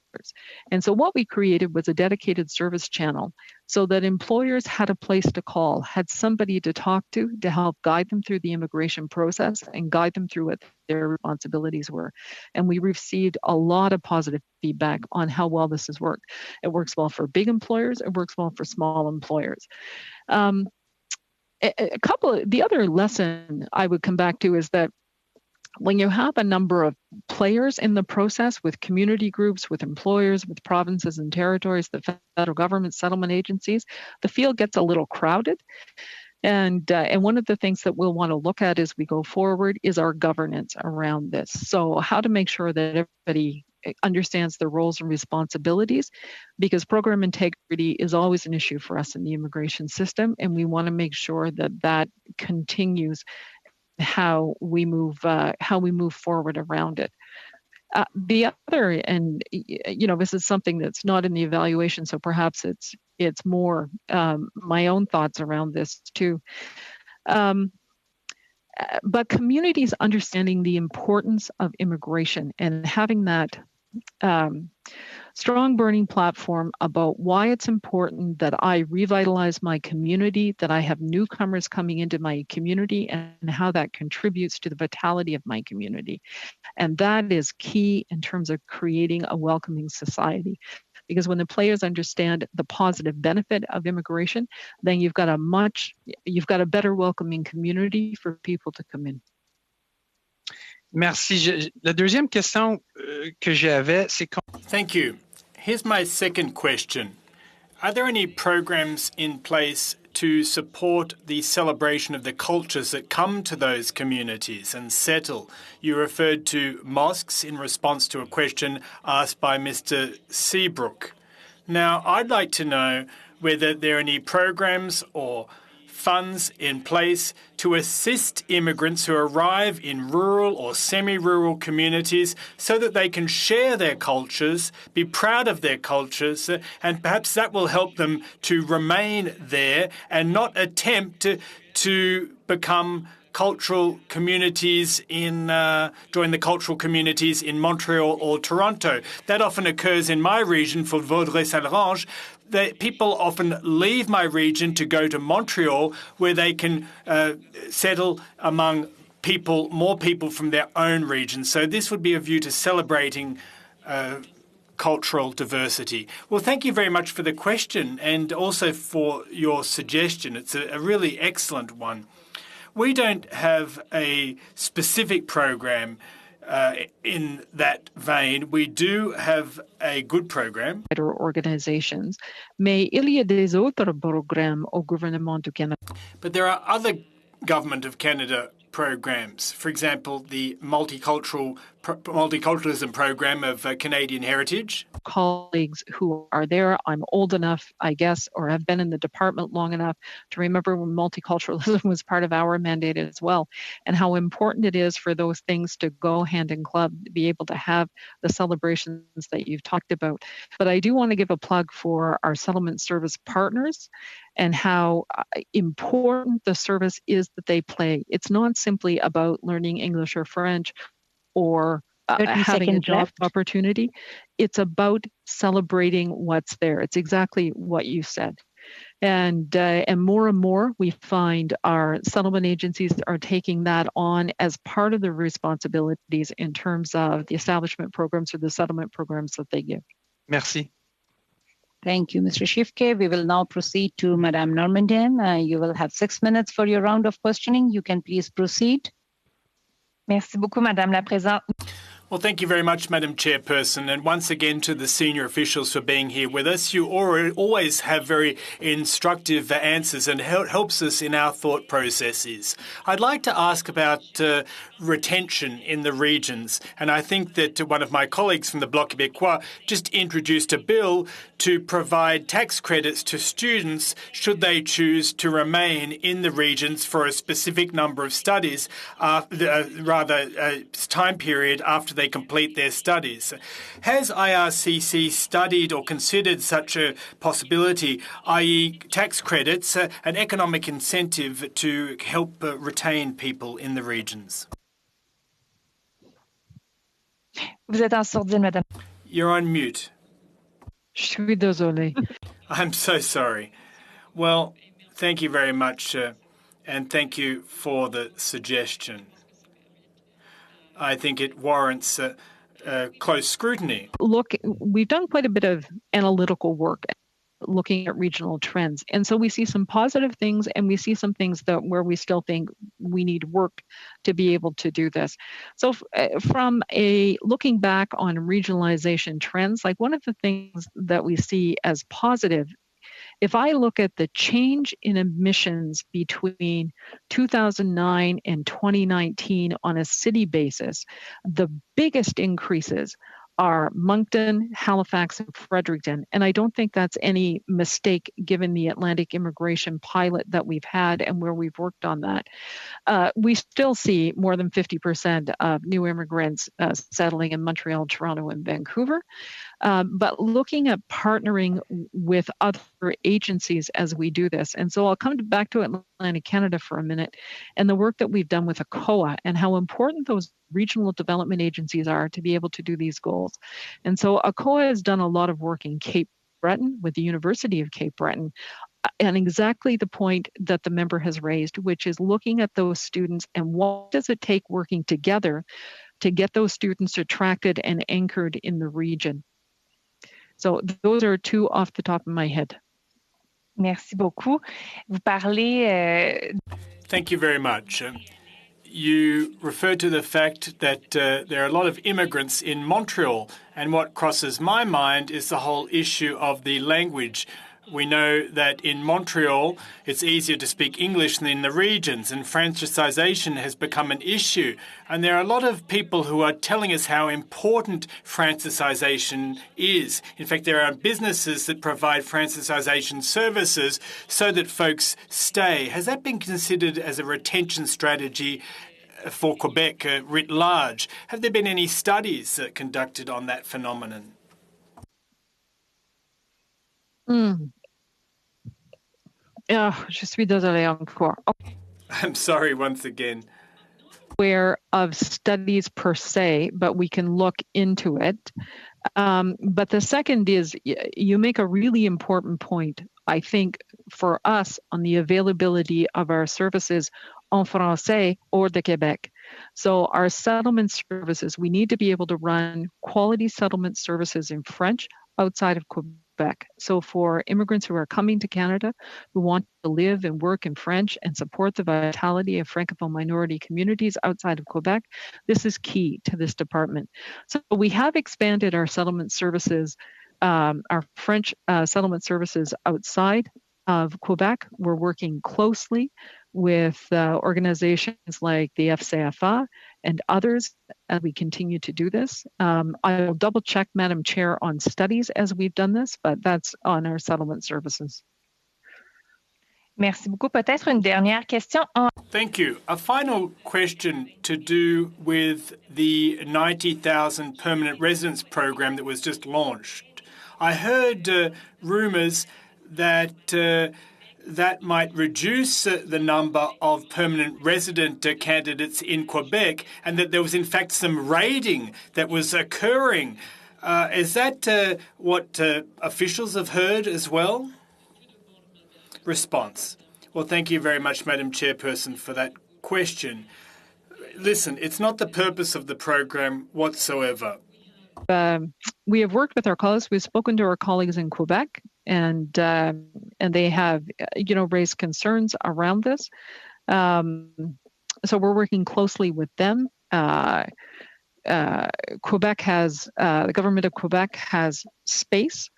Speaker 14: And so what we created was a dedicated service channel so that employers had a place to call, had somebody to talk to help guide them through the immigration process and guide them through what their responsibilities were. And we received a lot of positive feedback on how well this has worked. It works well for big employers, it works well for small employers. The other lesson I would come back to is that when you have a number of players in the process with community groups, with employers, with provinces and territories, the federal government, settlement agencies, the field gets a little crowded. And one of the things that we'll want to look at as we go forward is our governance around this. So how to make sure that everybody understands their roles and responsibilities, because program integrity is always an issue for us in the immigration system, and we want to make sure that that continues how we move forward around it. The other, and this is something that's not in the evaluation, so perhaps it's more my own thoughts around this too. But communities understanding the importance of immigration and having that strong burning platform about why it's important that I revitalize my community, that I have newcomers coming into my community, and how that contributes to the vitality of my community. And that is key in terms of creating a welcoming society. Because when the players understand the positive benefit of immigration, then you've got a better welcoming community for people to come in.
Speaker 15: Merci. La deuxième question que j'avais, c'est...
Speaker 3: Thank you. Here's my second question. Are there any programs in place to support the celebration of the cultures that come to those communities and settle? You referred to mosques in response to a question asked by Mr. Seabrook. Now, I'd like to know whether there are any programs or funds in place to assist immigrants who arrive in rural or semi-rural communities so that they can share their cultures, be proud of their cultures, and perhaps that will help them to remain there and not attempt to become cultural communities join the cultural communities in Montreal or Toronto. That often occurs in my region for Vaudreuil-Saint-Laurent. People often leave my region to go to Montreal, where they can settle among more people from their own region. So this would be a view to celebrating cultural diversity. Well, thank you very much for the question and also for your suggestion. It's a really excellent one. We don't have a specific program in that vein. We do have a good program.
Speaker 14: Organizations, mais il y a des autres programmes au gouvernement du Canada.
Speaker 3: But there are other Government of Canada programs. For example, the multiculturalism program of Canadian Heritage.
Speaker 14: Colleagues who are there, I'm old enough, I guess, or have been in the department long enough to remember when multiculturalism was part of our mandate as well, and how important it is for those things to go hand in glove, to be able to have the celebrations that you've talked about. But I do want to give a plug for our settlement service partners and how important the service is that they play. It's not simply about learning English or French or having a job opportunity. It's about celebrating what's there. It's exactly what you said. And more we find our settlement agencies are taking that on as part of their responsibilities in terms of the establishment programs or the settlement programs that they give.
Speaker 15: Merci.
Speaker 1: Thank you, Mr. Shifke. We will now proceed to Madame Normandin. You will have 6 minutes for your round of questioning. You can please proceed.
Speaker 6: Merci beaucoup, Madame la Présidente.
Speaker 3: Well, thank you very much, Madam Chairperson, and once again to the senior officials for being here with us. You always have very instructive answers and helps us in our thought processes. I'd like to ask about retention in the regions, and I think that one of my colleagues from the Bloc Québécois just introduced a bill to provide tax credits to students should they choose to remain in the regions for a specific number of studies, time period after they complete their studies. Has IRCC studied or considered such a possibility, i.e. tax credits, an economic incentive to help retain people in the regions?
Speaker 6: Vous êtes en sourdine, madame.
Speaker 3: You're on mute.
Speaker 14: Je suis désolée.
Speaker 3: I'm so sorry. Well, thank you very much, and thank you for the suggestion. I think it warrants close scrutiny.
Speaker 14: Look, we've done quite a bit of analytical work looking at regional trends. And so we see some positive things and we see some things that where we still think we need work to be able to do this. So from looking back on regionalization trends, like one of the things that we see as positive, if I look at the change in emissions between 2009 and 2019 on a city basis, the biggest increases are Moncton, Halifax, and Fredericton. And I don't think that's any mistake given the Atlantic immigration pilot that we've had and where we've worked on that. We still see more than 50% of new immigrants settling in Montreal, Toronto, and Vancouver. But looking at partnering with other agencies as we do this. And so I'll come back to Atlantic Canada for a minute and the work that we've done with ACOA and how important those regional development agencies are to be able to do these goals. And so ACOA has done a lot of work in Cape Breton with the University of Cape Breton and exactly the point that the member has raised, which is looking at those students and what does it take working together to get those students attracted and anchored in the region. So those are two off the top of my head.
Speaker 6: Merci beaucoup. Vous parlez.
Speaker 3: Thank you very much. You referred to the fact that there are a lot of immigrants in Montreal, and what crosses my mind is the whole issue of the language. We know that in Montreal, it's easier to speak English than in the regions, and francisation has become an issue. And there are a lot of people who are telling us how important francisation is. In fact, there are businesses that provide francisation services so that folks stay. Has that been considered as a retention strategy for Quebec writ large? Have there been any studies conducted on that phenomenon?
Speaker 14: Je suis désolée encore.
Speaker 3: I'm sorry once again.
Speaker 14: Aware of studies per se, but we can look into it. But the second is you make a really important point, I think, for us on the availability of our services en français hors de Québec. So our settlement services, we need to be able to run quality settlement services in French outside of Quebec. So for immigrants who are coming to Canada, who want to live and work in French and support the vitality of Francophone minority communities outside of Quebec, this is key to this department. So we have expanded our settlement services, our French settlement services outside of Quebec. We're working closely with organizations like the FCFA and others as we continue to do this. I'll double check, Madam Chair, on studies as we've done this, but that's on our settlement services.
Speaker 6: Merci beaucoup. Peut-être une dernière question.
Speaker 3: Thank you. A final question to do with the 90,000 permanent residence program that was just launched. I heard rumours that that might reduce the number of permanent resident candidates in Quebec and that there was in fact some raiding that was occurring. Is that what officials have heard as well? Response. Well, thank you very much, Madam Chairperson, for that question. Listen, it's not the purpose of the program whatsoever.
Speaker 14: We have worked with our colleagues. We've spoken to our colleagues in Quebec, and they have, raised concerns around this. So we're working closely with them. Quebec has, the government of Quebec has space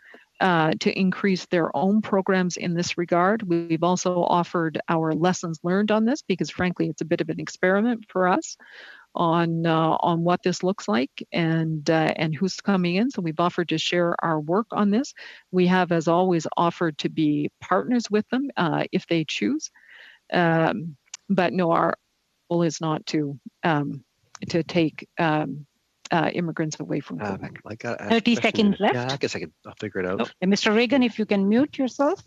Speaker 14: to increase their own programs in this regard. We've also offered our lessons learned on this because, frankly, it's a bit of an experiment for us on what this looks like and who's coming in. So we've offered to share our work on this. We have, as always, offered to be partners with them if they choose. But no, our goal is not to take immigrants away from Quebec.
Speaker 1: 30 seconds left.
Speaker 16: Yeah, I guess I'll figure it out.
Speaker 1: Oh, Mr. Reagan, if you can mute yourself.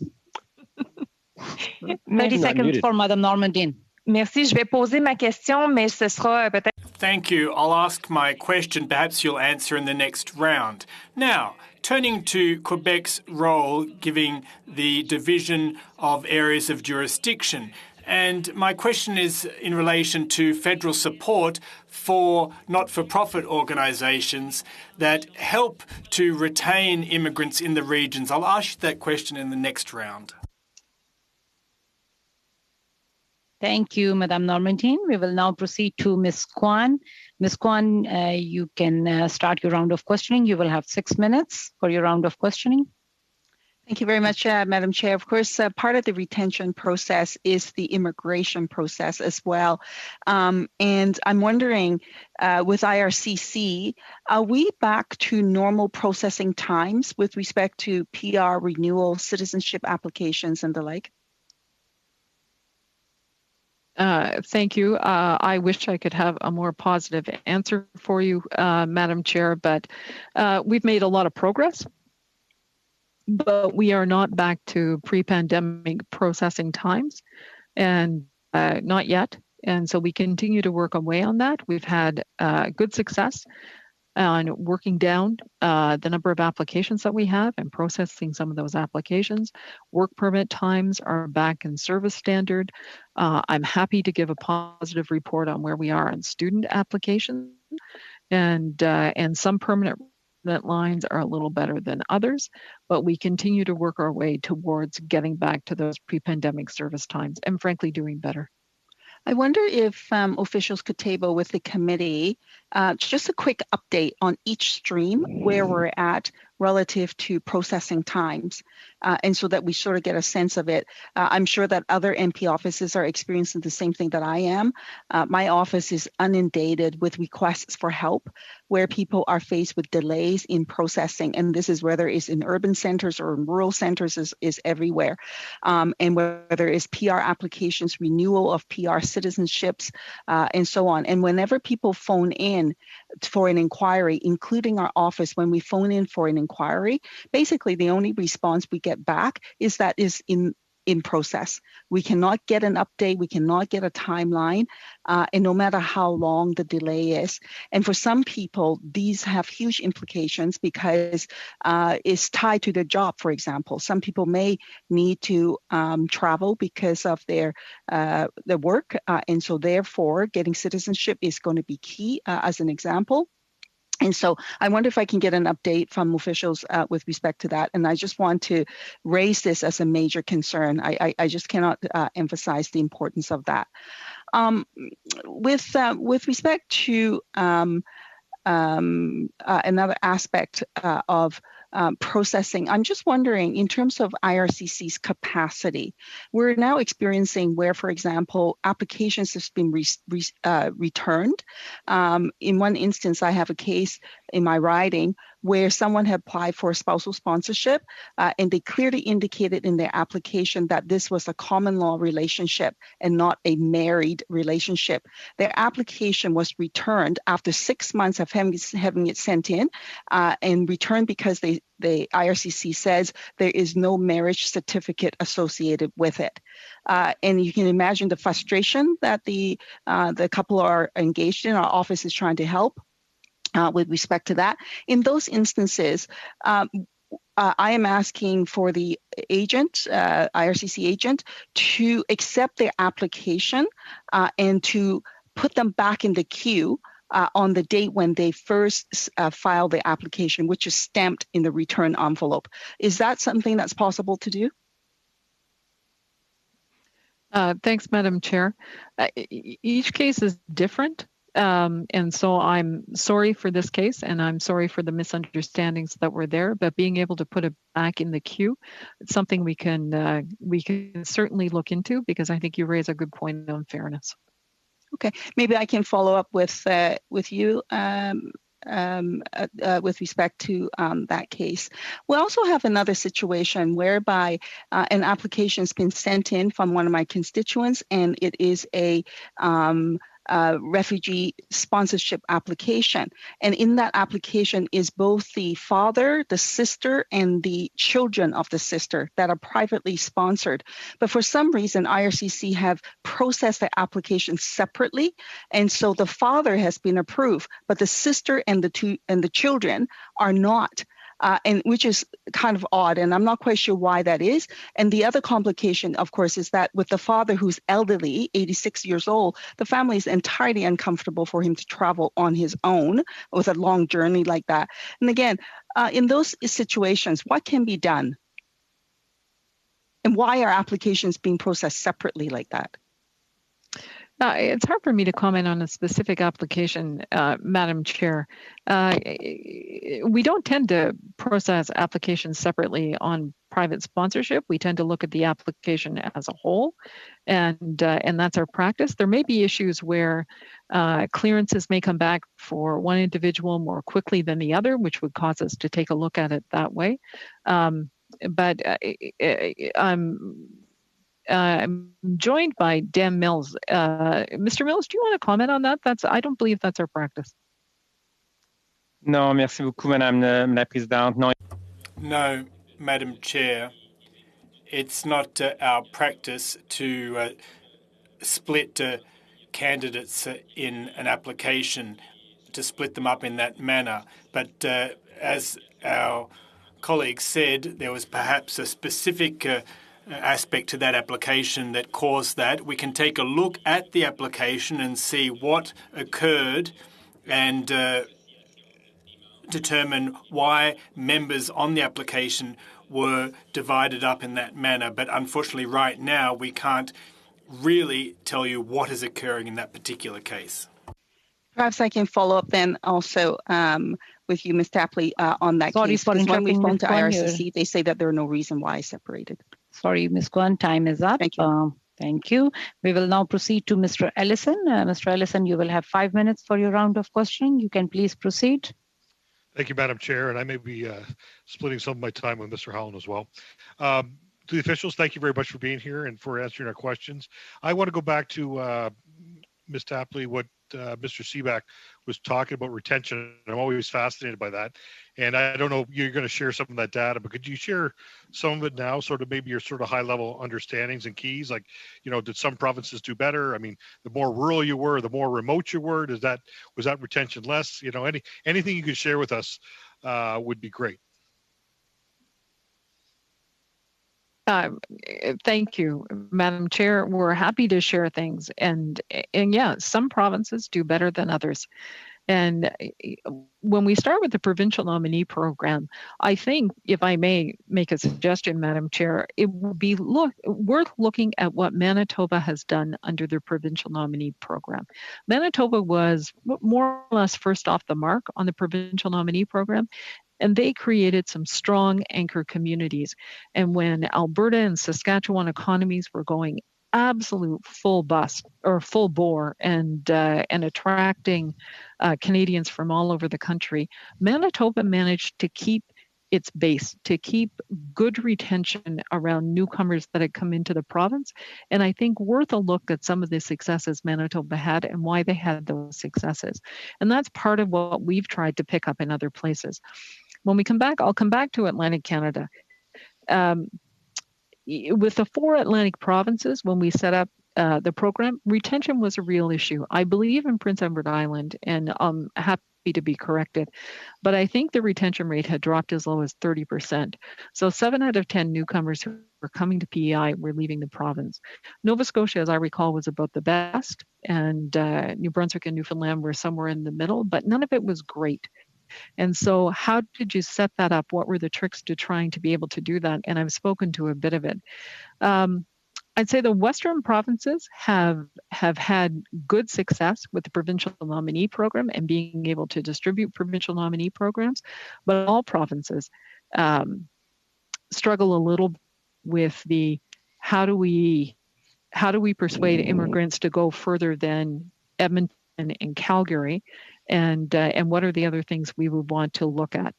Speaker 1: 30 seconds for Madame Normandin.
Speaker 6: Merci. Je vais poser ma question, mais ce sera peut-être.
Speaker 3: Thank you. I'll ask my question. Perhaps you'll answer in the next round. Now, turning to Quebec's role, giving the division of areas of jurisdiction. And my question is in relation to federal support for not-for-profit organisations that help to retain immigrants in the regions. I'll ask you that question in the next round.
Speaker 1: Thank you, Madame Normandin. We will now proceed to Ms. Kwan. Ms. Kwan, you can start your round of questioning. You will have 6 minutes for your round of questioning.
Speaker 8: Thank you very much, Madam Chair. Of course, part of the retention process is the immigration process as well. And I'm wondering, with IRCC, are we back to normal processing times with respect to PR renewal, citizenship applications, and the like?
Speaker 14: Thank you. I wish I could have a more positive answer for you, Madam Chair, but we've made a lot of progress. But we are not back to pre-pandemic processing times, and not yet. And so we continue to work away on that. We've had good success on working down the number of applications that we have and processing some of those applications. Work permit times are back in service standard. I'm happy to give a positive report on where we are on student applications, and some permanent lines are a little better than others, but we continue to work our way towards getting back to those pre-pandemic service times and frankly doing better.
Speaker 8: I wonder if officials could table with the committee just a quick update on each stream where we're at relative to processing times, and so that we sort of get a sense of it. I'm sure that other MP offices are experiencing the same thing that I am. My office is inundated with requests for help where people are faced with delays in processing, and this is whether it's in urban centers or in rural centers is everywhere, and whether it's PR applications, renewal of PR citizenships, and so on. And whenever people phone in for an inquiry, including our office, when we phone in for an inquiry, basically the only response we get back is that is in process. We cannot get an update, we cannot get a timeline, and no matter how long the delay is. And for some people, these have huge implications because it's tied to their job, for example. Some people may need to travel because of their work, and so therefore getting citizenship is going to be key, as an example. And so I wonder if I can get an update from officials with respect to that. And I just want to raise this as a major concern. I just cannot emphasize the importance of that. With respect to another aspect of processing, I'm just wondering, in terms of IRCC's capacity, we're now experiencing where, for example, applications have been returned. In one instance, I have a case in my riding where someone had applied for a spousal sponsorship, and they clearly indicated in their application that this was a common law relationship and not a married relationship. Their application was returned after 6 months of having it sent in, and returned because the IRCC says there is no marriage certificate associated with it. And you can imagine the frustration that the couple are engaged in. Our office is trying to help with respect to that. In those instances, I am asking for the agent, IRCC agent, to accept their application and to put them back in the queue on the date when they first filed the application, which is stamped in the return envelope. Is that something that's possible to do?
Speaker 14: Thanks, Madam Chair. Each case is different. And so I'm sorry for this case, and I'm sorry for the misunderstandings that were there. But being able to put it back in the queue, it's something we can certainly look into, because I think you raise a good point on fairness.
Speaker 8: Okay, maybe I can follow up with you with respect to that case. We also have another situation whereby an application has been sent in from one of my constituents, and it is a refugee sponsorship application. And in that application is both the father, the sister, and the children of the sister that are privately sponsored. But for some reason, IRCC have processed the application separately. And so the father has been approved, but the sister and the children are not. And which is kind of odd, and I'm not quite sure why that is. And the other complication, of course, is that with the father who's elderly, 86 years old, the family is entirely uncomfortable for him to travel on his own with a long journey like that. And again, in those situations, what can be done? And why are applications being processed separately like that?
Speaker 14: It's hard for me to comment on a specific application, Madam Chair. We don't tend to process applications separately on private sponsorship. We tend to look at the application as a whole, and that's our practice. There may be issues where clearances may come back for one individual more quickly than the other, which would cause us to take a look at it that way. I'm joined by Dan Mills. Mr. Mills, do you want to comment on that? I don't believe that's our practice.
Speaker 16: Non, merci beaucoup, Madame la Présidente. Non.
Speaker 3: No, Madam Chair, it's not our practice to split candidates in an application, to split them up in that manner. But as our colleague said, there was perhaps a specific aspect to that application that caused that. We can take a look at the application and see what occurred and determine why members on the application were divided up in that manner. But unfortunately, right now, we can't really tell you what is occurring in that particular case.
Speaker 8: Perhaps I can follow up then also with you, Ms. Tapley, on that case. Because when we phone to IRCC, they say that there are no reason why it's separated.
Speaker 1: Sorry, Ms. Guan, time is up.
Speaker 8: Thank you.
Speaker 1: Thank you. We will now proceed to Mr. Ellison. Mr. Ellison, you will have 5 minutes for your round of questioning. You can please proceed.
Speaker 11: Thank you, Madam Chair, and I may be splitting some of my time with Mr. Howland as well. To the officials, thank you very much for being here and for answering our questions. I want to go back to Ms. Tapley, what Mr. Seaback was talking about retention. I'm always fascinated by that. And I don't know, you're going to share some of that data, but could you share some of it now, sort of maybe your sort of high level understandings and keys? Like, did some provinces do better? I mean, the more rural you were, the more remote you were, was that retention less? Anything you could share with us would be great.
Speaker 14: Thank you, Madam Chair. We're happy to share things. And yeah, some provinces do better than others. And when we start with the provincial nominee program, I think, if I may make a suggestion, Madam Chair, it would be worth looking at what Manitoba has done under their provincial nominee program. Manitoba was more or less first off the mark on the provincial nominee program, and they created some strong anchor communities. And when Alberta and Saskatchewan economies were going absolute full bore and attracting Canadians from all over the country, Manitoba managed to keep its base, to keep good retention around newcomers that had come into the province. And I think worth a look at some of the successes Manitoba had and why they had those successes. And that's part of what we've tried to pick up in other places. When we come back, I'll come back to Atlantic Canada. With the 4 Atlantic provinces, when we set up the program, retention was a real issue. I believe in Prince Edward Island, and I'm happy to be corrected, but I think the retention rate had dropped as low as 30%. So 7 out of 10 newcomers who were coming to PEI were leaving the province. Nova Scotia, as I recall, was about the best, and New Brunswick and Newfoundland were somewhere in the middle, but none of it was great. And so how did you set that up? What were the tricks to trying to be able to do that? And I've spoken to a bit of it. I'd say the Western provinces have had good success with the provincial nominee program and being able to distribute provincial nominee programs, but all provinces struggle a little with the how do we persuade immigrants to go further than Edmonton and Calgary, and what are the other things we would want to look at?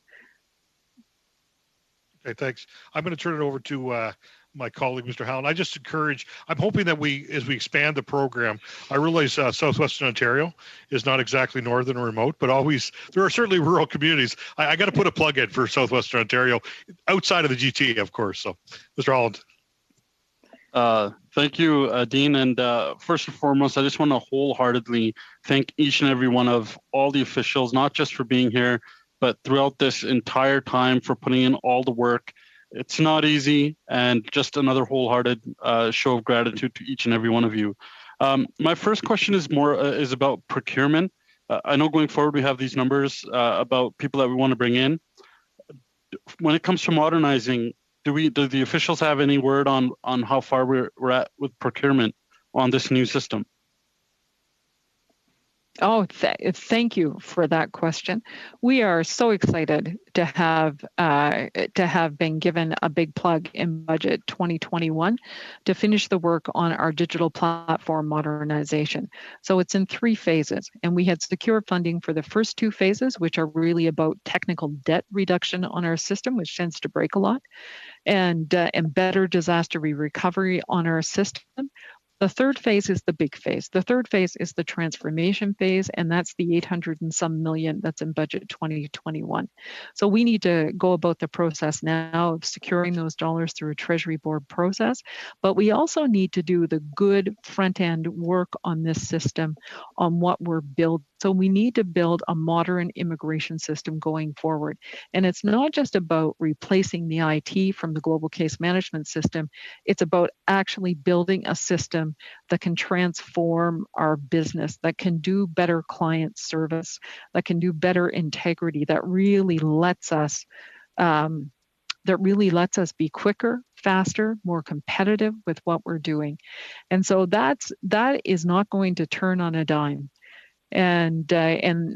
Speaker 11: Okay, thanks. I'm going to turn it over to my colleague, Mr. Howland. I just encourage, I'm hoping that as we expand the program, I realize Southwestern Ontario is not exactly northern or remote, but there are certainly rural communities. I got to put a plug in for Southwestern Ontario, outside of the GTA, of course. So, Mr. Howland.
Speaker 4: Thank you, Dean. And first and foremost, I just want to wholeheartedly thank each and every one of all the officials, not just for being here, but throughout this entire time for putting in all the work. It's not easy, and just another wholehearted show of gratitude to each and every one of you. My first question is about procurement. I know going forward we have these numbers about people that we want to bring in. When it comes to modernizing, do the officials have any word on how far we're at with procurement on this new system?
Speaker 14: Oh, thank you for that question. We are so excited to have been given a big plug in budget 2021 to finish the work on our digital platform modernization. So it's in 3 phases, and we had secured funding for the first 2 phases, which are really about technical debt reduction on our system, which tends to break a lot, and better disaster recovery on our system. The third phase is the big phase. The third phase is the transformation phase, and that's the 800 and some million that's in budget 2021. So we need to go about the process now of securing those dollars through a Treasury Board process, but we also need to do the good front-end work on this system on what we're building. So we need to build a modern immigration system going forward. And it's not just about replacing the IT from the global case management system, it's about actually building a system that can transform our business, that can do better client service, that can do better integrity, that really lets us be quicker, faster, more competitive with what we're doing. And so that is not going to turn on a dime. And I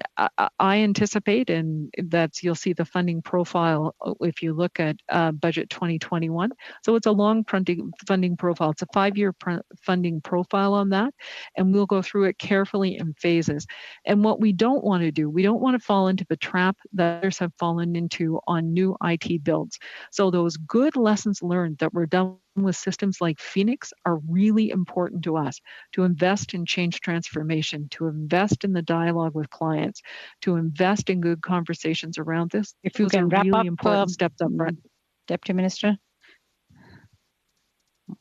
Speaker 14: anticipate, and that's, you'll see the funding profile if you look at budget 2021. So it's a long funding profile. It's a 5-year funding profile on that, and we'll go through it carefully in phases. And what we don't want to do, we don't want to fall into the trap that others have fallen into on new IT builds. So those good lessons learned that were done with systems like Phoenix are really important to us, to invest in change transformation, to invest in the dialogue with clients, to invest in good conversations around this.
Speaker 1: If you
Speaker 14: Those
Speaker 1: can wrap
Speaker 14: really
Speaker 1: up,
Speaker 14: important steps up front.
Speaker 1: Deputy Minister.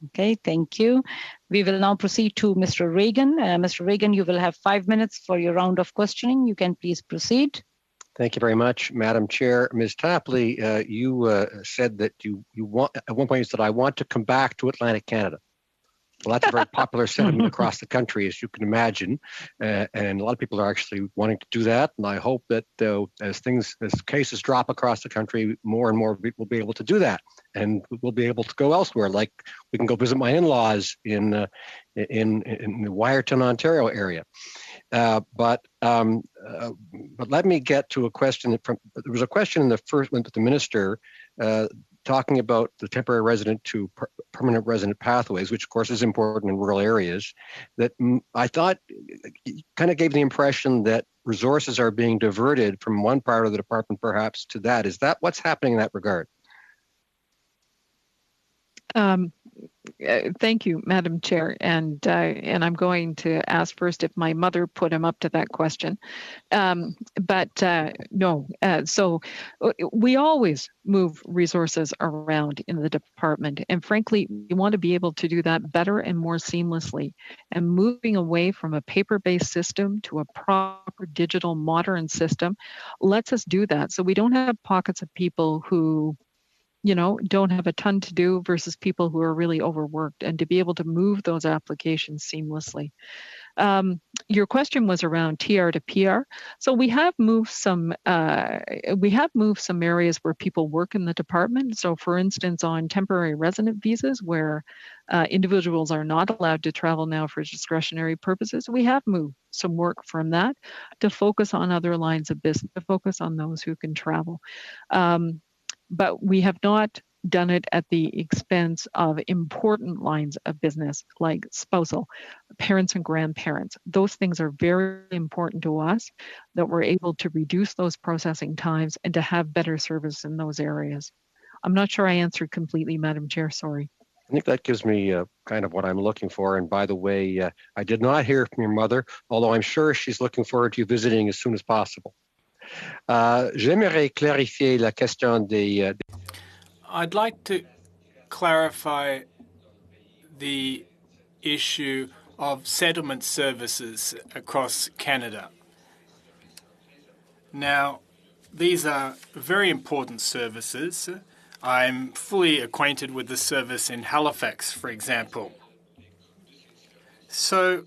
Speaker 1: Okay, thank you. We will now proceed to Mr. Reagan. Mr. Reagan, you will have 5 minutes for your round of questioning. You can please proceed.
Speaker 17: Thank you very much, Madam Chair. Ms. Tapley, you said that you want, at one point you said, I want to come back to Atlantic Canada. Well, that's a very popular sentiment across the country, as you can imagine. And a lot of people are actually wanting to do that. And I hope that as cases drop across the country, more and more people will be able to do that. And we'll be able to go elsewhere. Like we can go visit my in-laws in the Wyerton, Ontario area. But let me get to a question there was a question in the first one with the minister talking about the temporary resident to permanent resident pathways, which of course is important in rural areas, that I thought kind of gave the impression that resources are being diverted from one part of the department perhaps to that. Is that what's happening in that regard?
Speaker 14: Thank you, Madam Chair, and I'm going to ask first if my mother put him up to that question, but no. So we always move resources around in the department, and frankly, we want to be able to do that better and more seamlessly. And moving away from a paper-based system to a proper digital modern system lets us do that. So we don't have pockets of people who don't have a ton to do versus people who are really overworked, and to be able to move those applications seamlessly. Your question was around TR to PR. So we have moved some areas where people work in the department. So for instance, on temporary resident visas, where individuals are not allowed to travel now for discretionary purposes, we have moved some work from that to focus on other lines of business, to focus on those who can travel. But we have not done it at the expense of important lines of business like spousal, parents and grandparents. Those things are very important to us, that we're able to reduce those processing times and to have better service in those areas. I'm not sure I answered completely, Madam Chair, sorry.
Speaker 17: I think that gives me kind of what I'm looking for. And by the way, I did not hear from your mother, although I'm sure she's looking forward to you visiting as soon as possible. J'aimerais clarifier la question des...
Speaker 3: I'd like to clarify the issue of settlement services across Canada. Now, these are very important services. I'm fully acquainted with the service in Halifax, for example. So,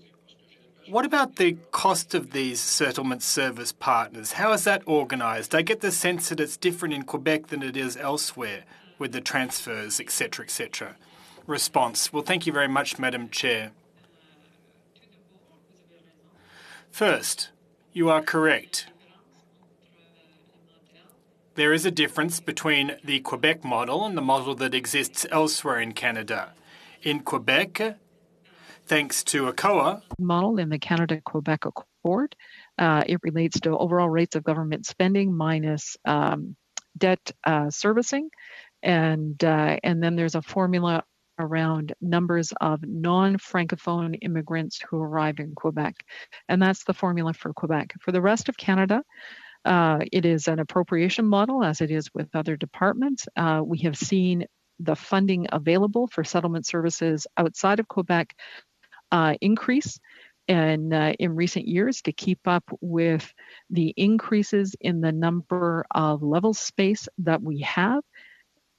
Speaker 3: what about the cost of these settlement service partners? How is that organised? I get the sense that it's different in Quebec than it is elsewhere with the transfers, etc., etc. Response. Well, thank you very much, Madam Chair. First, you are correct. There is a difference between the Quebec model and the model that exists elsewhere in Canada. In Quebec, thanks to ACOA
Speaker 14: model in the Canada-Quebec Accord, it relates to overall rates of government spending minus debt servicing, and then there's a formula around numbers of non-Francophone immigrants who arrive in Quebec, and that's the formula for Quebec. For the rest of Canada, it is an appropriation model, as it is with other departments. We have seen the funding available for settlement services outside of Quebec increase in recent years to keep up with the increases in the number of level space that we have.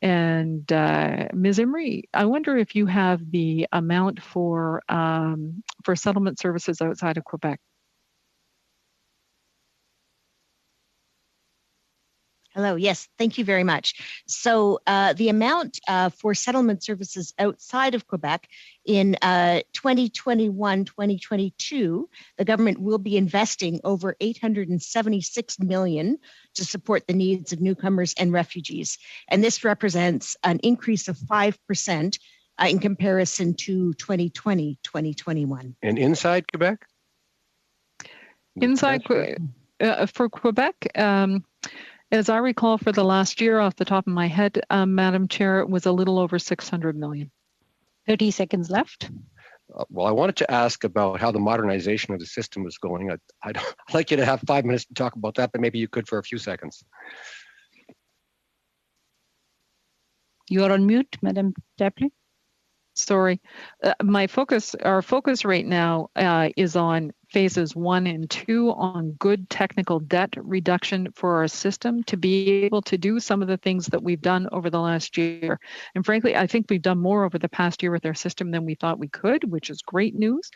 Speaker 14: And Ms. Imrie, I wonder if you have the amount for settlement services outside of Quebec.
Speaker 18: Hello. Yes, thank you very much. So the amount for settlement services outside of Quebec in 2021-2022, the government will be investing over $876 million to support the needs of newcomers and refugees. And this represents an increase of 5% in comparison to 2020-2021.
Speaker 17: And inside Quebec?
Speaker 14: Inside for Quebec, as I recall, for the last year, off the top of my head, Madam Chair, it was a little over 600 million. 30 seconds left.
Speaker 17: Well, I wanted to ask about how the modernization of the system was going. I'd like you to have 5 minutes to talk about that, but maybe you could for a few seconds.
Speaker 1: You are on mute, Madam Tapley.
Speaker 14: Sorry. Our focus right now is on phases 1 and 2 on good technical debt reduction for our system to be able to do some of the things that we've done over the last year. And frankly, I think we've done more over the past year with our system than we thought we could, which is great news.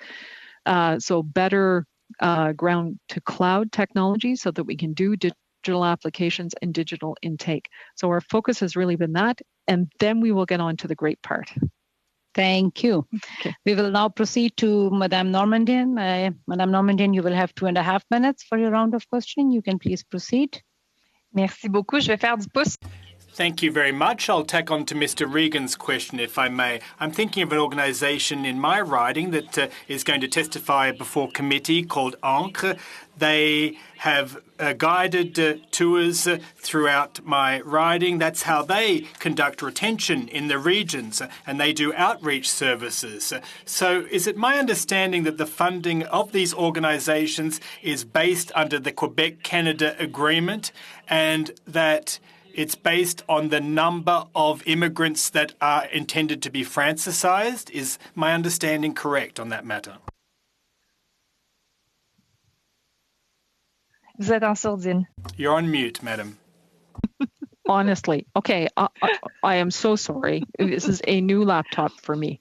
Speaker 14: So better ground to cloud technology so that we can do digital applications and digital intake. So our focus has really been that, and then we will get on to the great part.
Speaker 1: Thank you. Okay. We will now proceed to Madame Normandin. Madame Normandin, you will have 2.5 minutes for your round of questioning. You can please proceed.
Speaker 6: Merci beaucoup. Je vais faire du pouce.
Speaker 3: Thank you very much. I'll tack on to Mr. Regan's question, if I may. I'm thinking of an organisation in my riding that is going to testify before committee called Ancre. They have guided tours throughout my riding. That's how they conduct retention in the regions, and they do outreach services. So is it my understanding that the funding of these organisations is based under the Quebec-Canada Agreement, and that it's based on the number of immigrants that are intended to be francisized? Is my understanding correct on that matter?
Speaker 6: Vous êtes en sourdine.
Speaker 3: You're on mute, madam.
Speaker 14: Honestly. Okay, I am so sorry. This is a new laptop for me.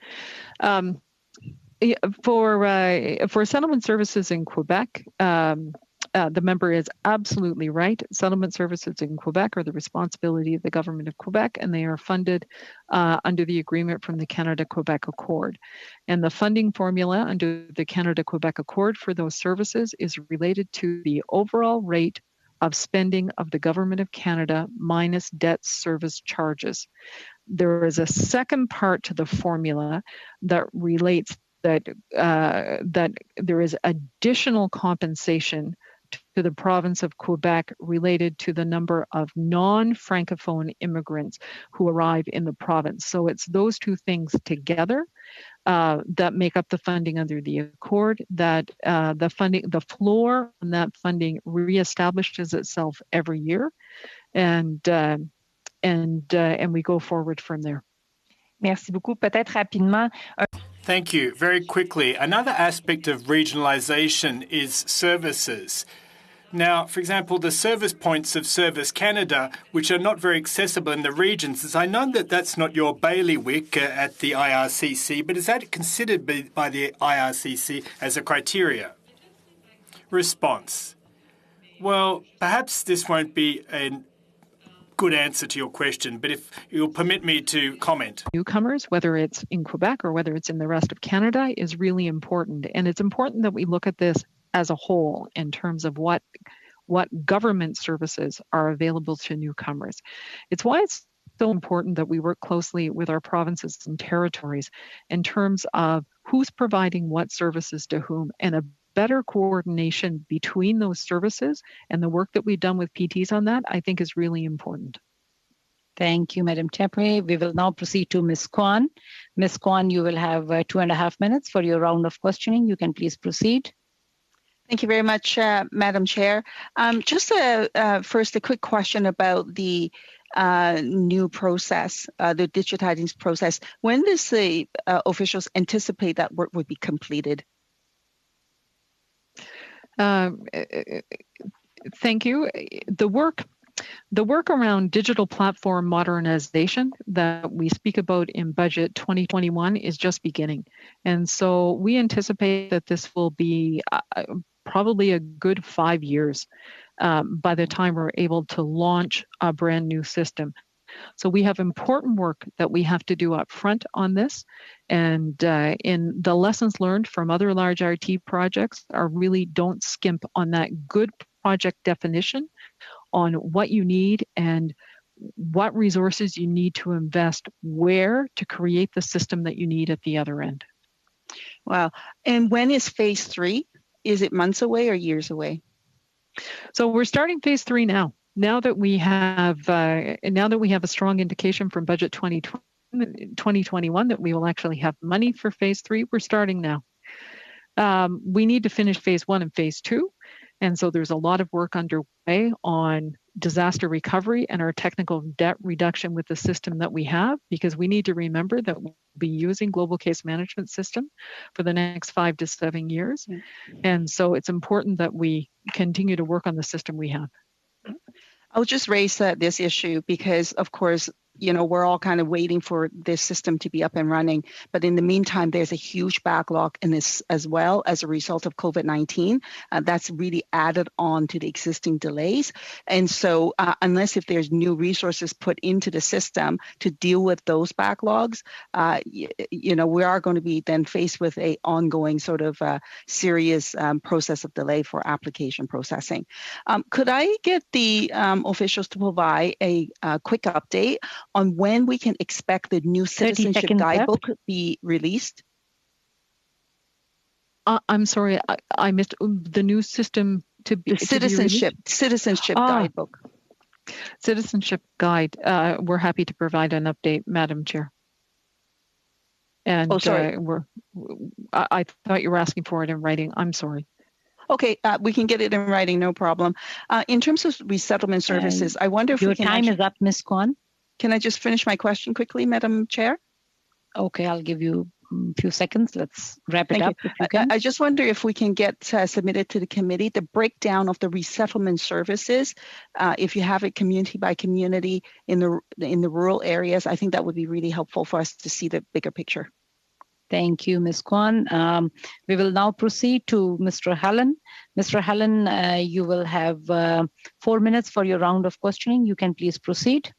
Speaker 14: For settlement services in Quebec, the member is absolutely right. Settlement services in Quebec are the responsibility of the government of Quebec, and they are funded under the agreement from the Canada-Quebec Accord. And the funding formula under the Canada-Quebec Accord for those services is related to the overall rate of spending of the government of Canada minus debt service charges. There is a second part to the formula that relates that there is additional compensation to the province of Quebec related to the number of non-Francophone immigrants who arrive in the province. So it's those two things together that make up the funding under the Accord, that the floor on that funding reestablishes itself every year, and we go forward from there.
Speaker 6: Merci beaucoup. Peut-être rapidement.
Speaker 3: Thank you. Very quickly, another aspect of regionalization is services. Now, for example, the service points of Service Canada, which are not very accessible in the regions, I know that that's not your bailiwick at the IRCC, but is that considered by the IRCC as a criteria? Response. Well, perhaps this won't be a good answer to your question, but if you'll permit me to comment.
Speaker 14: Newcomers, whether it's in Quebec or whether it's in the rest of Canada, is really important. And it's important that we look at this as a whole in terms of what government services are available to newcomers. It's why it's so important that we work closely with our provinces and territories in terms of who's providing what services to whom, and a better coordination between those services and the work that we've done with PTs on that, I think, is really important.
Speaker 1: Thank you, Madam Chair. We will now proceed to Ms. Kwan. Ms. Kwan, you will have 2.5 minutes for your round of questioning. You can please proceed.
Speaker 8: Thank you very much, Madam Chair. Just first, a quick question about the new process, the digitizing process. When does the officials anticipate that work would be completed?
Speaker 14: Thank you. The work around digital platform modernization that we speak about in budget 2021 is just beginning. And so we anticipate that this will be probably a good 5 years by the time we're able to launch a brand new system. So we have important work that we have to do up front on this. And in the lessons learned from other large IT projects are really don't skimp on that good project definition on what you need and what resources you need to invest where to create the system that you need at the other end.
Speaker 8: Wow. And when is phase 3? Is it months away or years away?
Speaker 14: So we're starting phase 3 now. Now that we have a strong indication from budget 2021 that we will actually have money for phase 3, we're starting now. We need to finish phase 1 and phase 2. And so there's a lot of work underway on disaster recovery and our technical debt reduction with the system that we have, because we need to remember that we'll be using global case management system for the next 5 to 7 years. And so it's important that we continue to work on the system we have.
Speaker 8: I'll just raise this issue because, of course, we're all kind of waiting for this system to be up and running. But in the meantime, there's a huge backlog in this as well as a result of COVID-19. That's really added on to the existing delays. And so unless if there's new resources put into the system to deal with those backlogs, we are going to be then faced with a ongoing sort of serious process of delay for application processing. Could I get the officials to provide a quick update on when we can expect the new citizenship guidebook to be released?
Speaker 14: I'm sorry, I missed the new system to be
Speaker 8: citizenship guidebook.
Speaker 14: Citizenship guide. We're happy to provide an update, Madam Chair. And
Speaker 8: sorry.
Speaker 14: I thought you were asking for it in writing. I'm sorry.
Speaker 8: Okay, we can get it in writing, no problem. In terms of resettlement services, I wonder if
Speaker 1: your time is up, Ms. Kwan.
Speaker 8: Can I just finish my question quickly, Madam Chair?
Speaker 1: Okay, I'll give you few seconds. Let's wrap it up.
Speaker 8: I just wonder if we can get submitted to the committee the breakdown of the resettlement services. If you have it community by community in the rural areas, I think that would be really helpful for us to see the bigger picture.
Speaker 1: Thank you, Ms. Kwan. We will now proceed to Mr. Hallen. Mr. Hallen, you will have 4 minutes for your round of questioning. You can please proceed.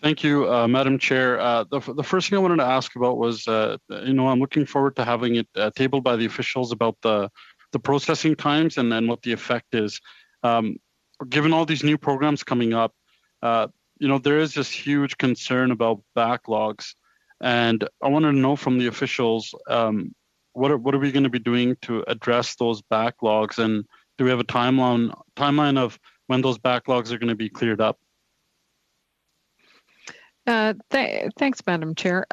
Speaker 4: Thank you, Madam Chair. The first thing I wanted to ask about was, I'm looking forward to having it tabled by the officials about the processing times and then what the effect is. Given all these new programs coming up, there is this huge concern about backlogs. And I wanted to know from the officials, what are we going to be doing to address those backlogs? And do we have a timeline of when those backlogs are going to be cleared up?
Speaker 14: Thanks, Madam Chair.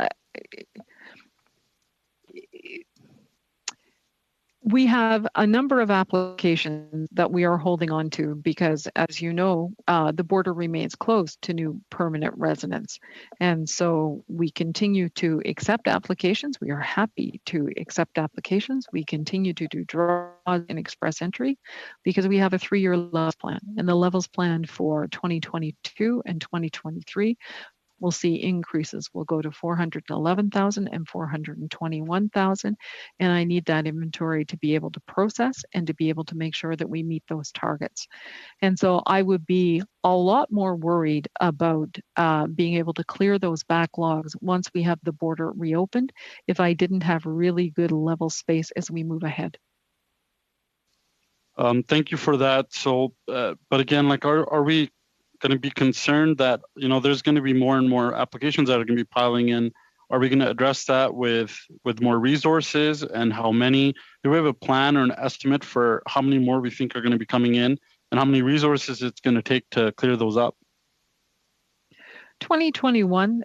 Speaker 14: We have a number of applications that we are holding on to because, as you know, the border remains closed to new permanent residents. And so we continue to accept applications. We are happy to accept applications. We continue to do draws and express entry because we have a 3-year levels plan. And the levels plan for 2022 and 2023 we'll see increases. We'll go to 411,000 and 421,000. And I need that inventory to be able to process and to be able to make sure that we meet those targets. And so I would be a lot more worried about being able to clear those backlogs once we have the border reopened if I didn't have really good level space as we move ahead.
Speaker 4: Thank you for that. So, but again, are we going to be concerned that there's going to be more and more applications that are going to be piling in? Are we going to address that with more resources, and how many? Do we have a plan or an estimate for how many more we think are going to be coming in, and how many resources it's going to take to clear those up?
Speaker 14: 2021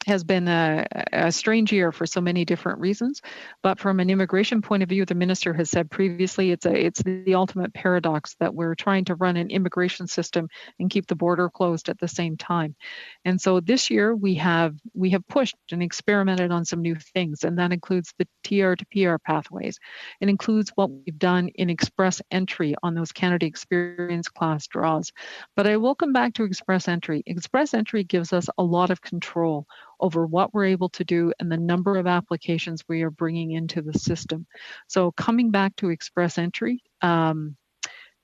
Speaker 14: has been a strange year for so many different reasons, but from an immigration point of view, the minister has said previously it's the ultimate paradox that we're trying to run an immigration system and keep the border closed at the same time. And so this year we have pushed and experimented on some new things, and that includes the TR to PR pathways. It includes what we've done in express entry on those Canada Experience class draws. But I will come back to express entry. Express entry gives us a lot of control over what we're able to do and the number of applications we are bringing into the system. So coming back to express entry, and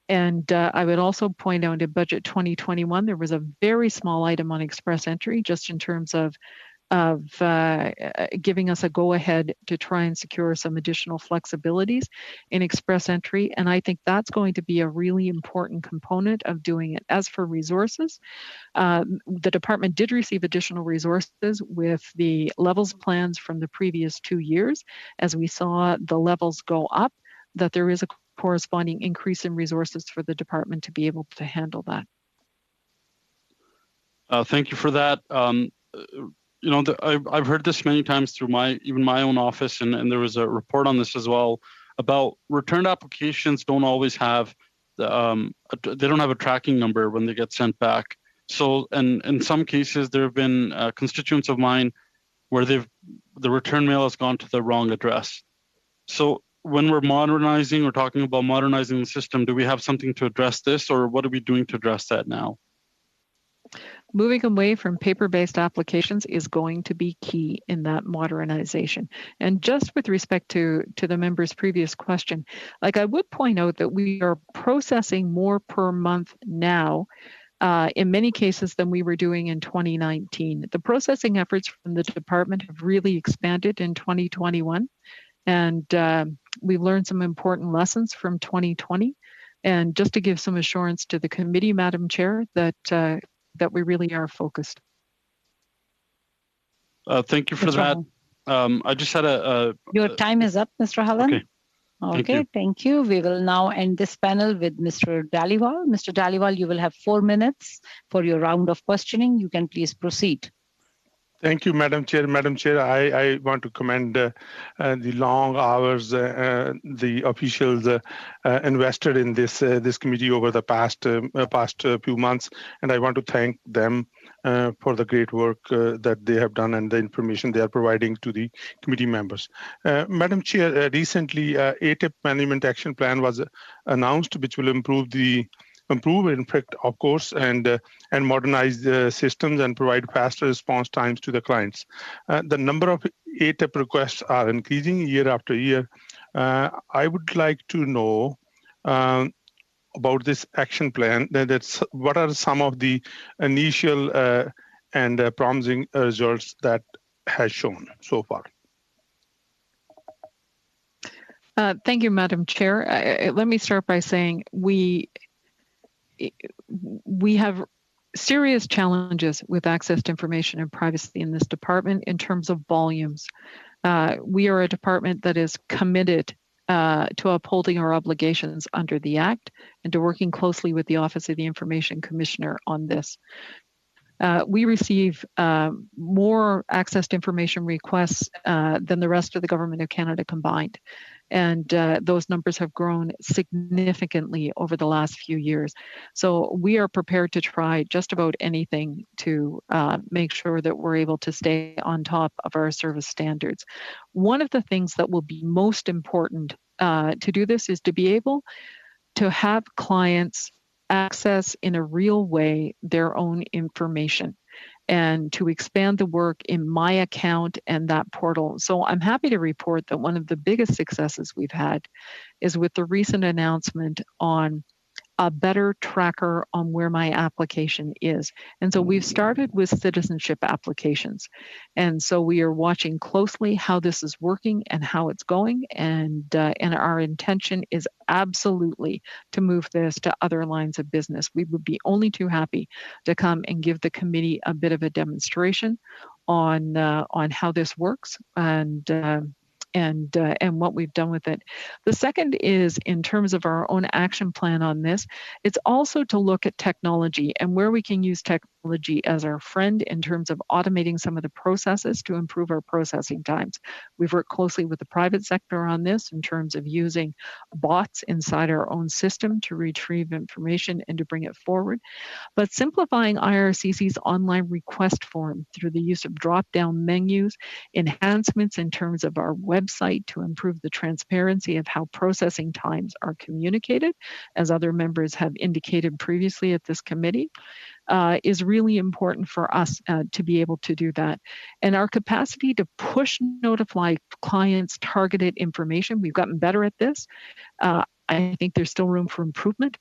Speaker 14: I would also point out in budget 2021, there was a very small item on express entry just in terms of giving us a go-ahead to try and secure some additional flexibilities in express entry. And I think that's going to be a really important component of doing it. As for resources, the department did receive additional resources with the levels plans from the previous 2 years. As we saw the levels go up, that there is a corresponding increase in resources for the department to be able to handle that.
Speaker 4: Thank you for that. I've heard this many times through even my own office, and there was a report on this as well about returned applications don't always have they don't have a tracking number when they get sent back. So, and in some cases, there have been constituents of mine where the return mail has gone to the wrong address. So when we're talking about modernizing the system, do we have something to address this, or what are we doing to address that now?
Speaker 14: Moving away from paper-based applications is going to be key in that modernization. And just with respect to the member's previous question, I would point out that we are processing more per month now in many cases than we were doing in 2019. The processing efforts from the department have really expanded in 2021. And we've learned some important lessons from 2020. And just to give some assurance to the committee, Madam Chair, that we really are focused.
Speaker 4: Thank you for that. I just had
Speaker 1: Your time is up, Mr. Hallen. Okay, thank you. We will now end this panel with Mr. Dhaliwal. Mr. Dhaliwal, you will have 4 minutes for your round of questioning. You can please proceed.
Speaker 12: Thank you, Madam Chair. Madam Chair, I want to commend the long hours the officials invested in this committee over the past few months, and I want to thank them for the great work that they have done and the information they are providing to the committee members. Madam Chair, recently ATIP Management Action Plan was announced, which will improve, in fact, of course, and modernize the systems and provide faster response times to the clients. The number of ATIP requests are increasing year after year. I would like to know about this action plan. What are some of the initial and promising results that has shown so far?
Speaker 14: Thank you, Madam Chair. Let me start by saying we have serious challenges with access to information and privacy in this department in terms of volumes. We are a department that is committed to upholding our obligations under the Act and to working closely with the Office of the Information Commissioner on this. We receive more access to information requests than the rest of the Government of Canada combined. And those numbers have grown significantly over the last few years. So we are prepared to try just about anything to make sure that we're able to stay on top of our service standards. One of the things that will be most important to do this is to be able to have clients access in a real way their own information and to expand the work in my account and that portal. So I'm happy to report that one of the biggest successes we've had is with the recent announcement on a better tracker on where my application is. And so we've started with citizenship applications. And so we are watching closely how this is working and how it's going. And our intention is absolutely to move this to other lines of business. We would be only too happy to come and give the committee a bit of a demonstration on how this works and what we've done with it. The second is in terms of our own action plan on this, it's also to look at technology and where we can use technology as our friend in terms of automating some of the processes to improve our processing times. We've worked closely with the private sector on this in terms of using bots inside our own system to retrieve information and to bring it forward. But simplifying IRCC's online request form through the use of drop-down menus, enhancements in terms of our website to improve the transparency of how processing times are communicated, as other members have indicated previously at this committee, is really important for us to be able to do that. And our capacity to push notify clients targeted information, we've gotten better at this. I think there's still room for improvement,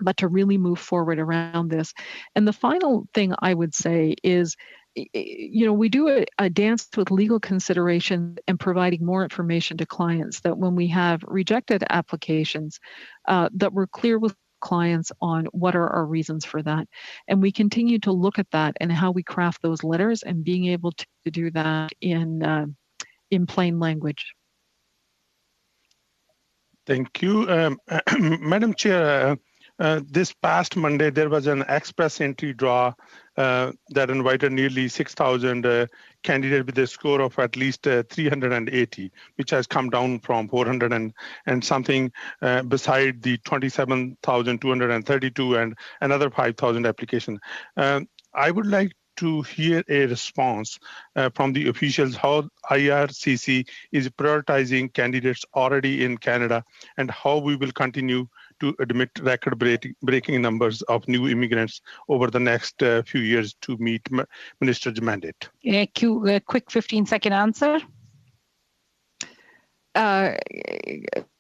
Speaker 14: but to really move forward around this. And the final thing I would say is, we do a dance with legal consideration and providing more information to clients, that when we have rejected applications, that we're clear with clients on what are our reasons for that. And we continue to look at that and how we craft those letters and being able to do that in plain language.
Speaker 12: Thank you. Madam Chair, this past Monday, there was an express entry draw that invited nearly 6,000 candidates with a score of at least 380, which has come down from 400 and something beside the 27,232 and another 5,000 applications. I would like to hear a response from the officials how IRCC is prioritizing candidates already in Canada and how we will continue to admit record-breaking numbers of new immigrants over the next few years to meet Minister's mandate.
Speaker 1: A quick 15-second answer.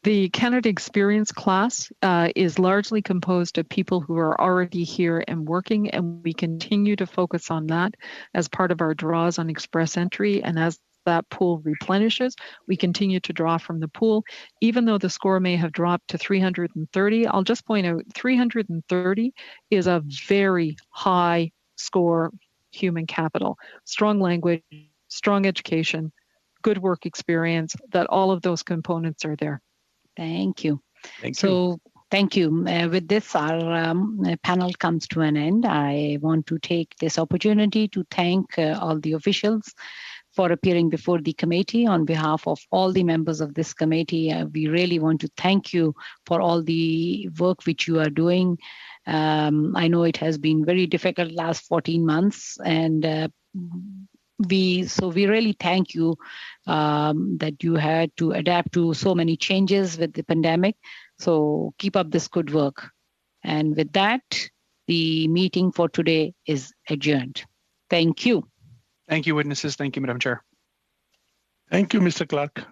Speaker 14: The Canada Experience class is largely composed of people who are already here and working, and we continue to focus on that as part of our draws on express entry. And as that pool replenishes, we continue to draw from the pool. Even though the score may have dropped to 330, I'll just point out 330 is a very high score human capital, strong language, strong education, good work experience, that all of those components are there.
Speaker 1: Thank you.
Speaker 2: Thank you.
Speaker 1: So Thank you. With this, our panel comes to an end. I want to take this opportunity to thank all the officials for appearing before the committee. On behalf of all the members of this committee, we really want to thank you for all the work which you are doing. I know it has been very difficult last 14 months, and we really thank you that you had to adapt to so many changes with the pandemic. So keep up this good work. And with that, the meeting for today is adjourned. Thank you.
Speaker 15: Thank you, witnesses. Thank you, Madam Chair.
Speaker 12: Thank you, Mr. Clark.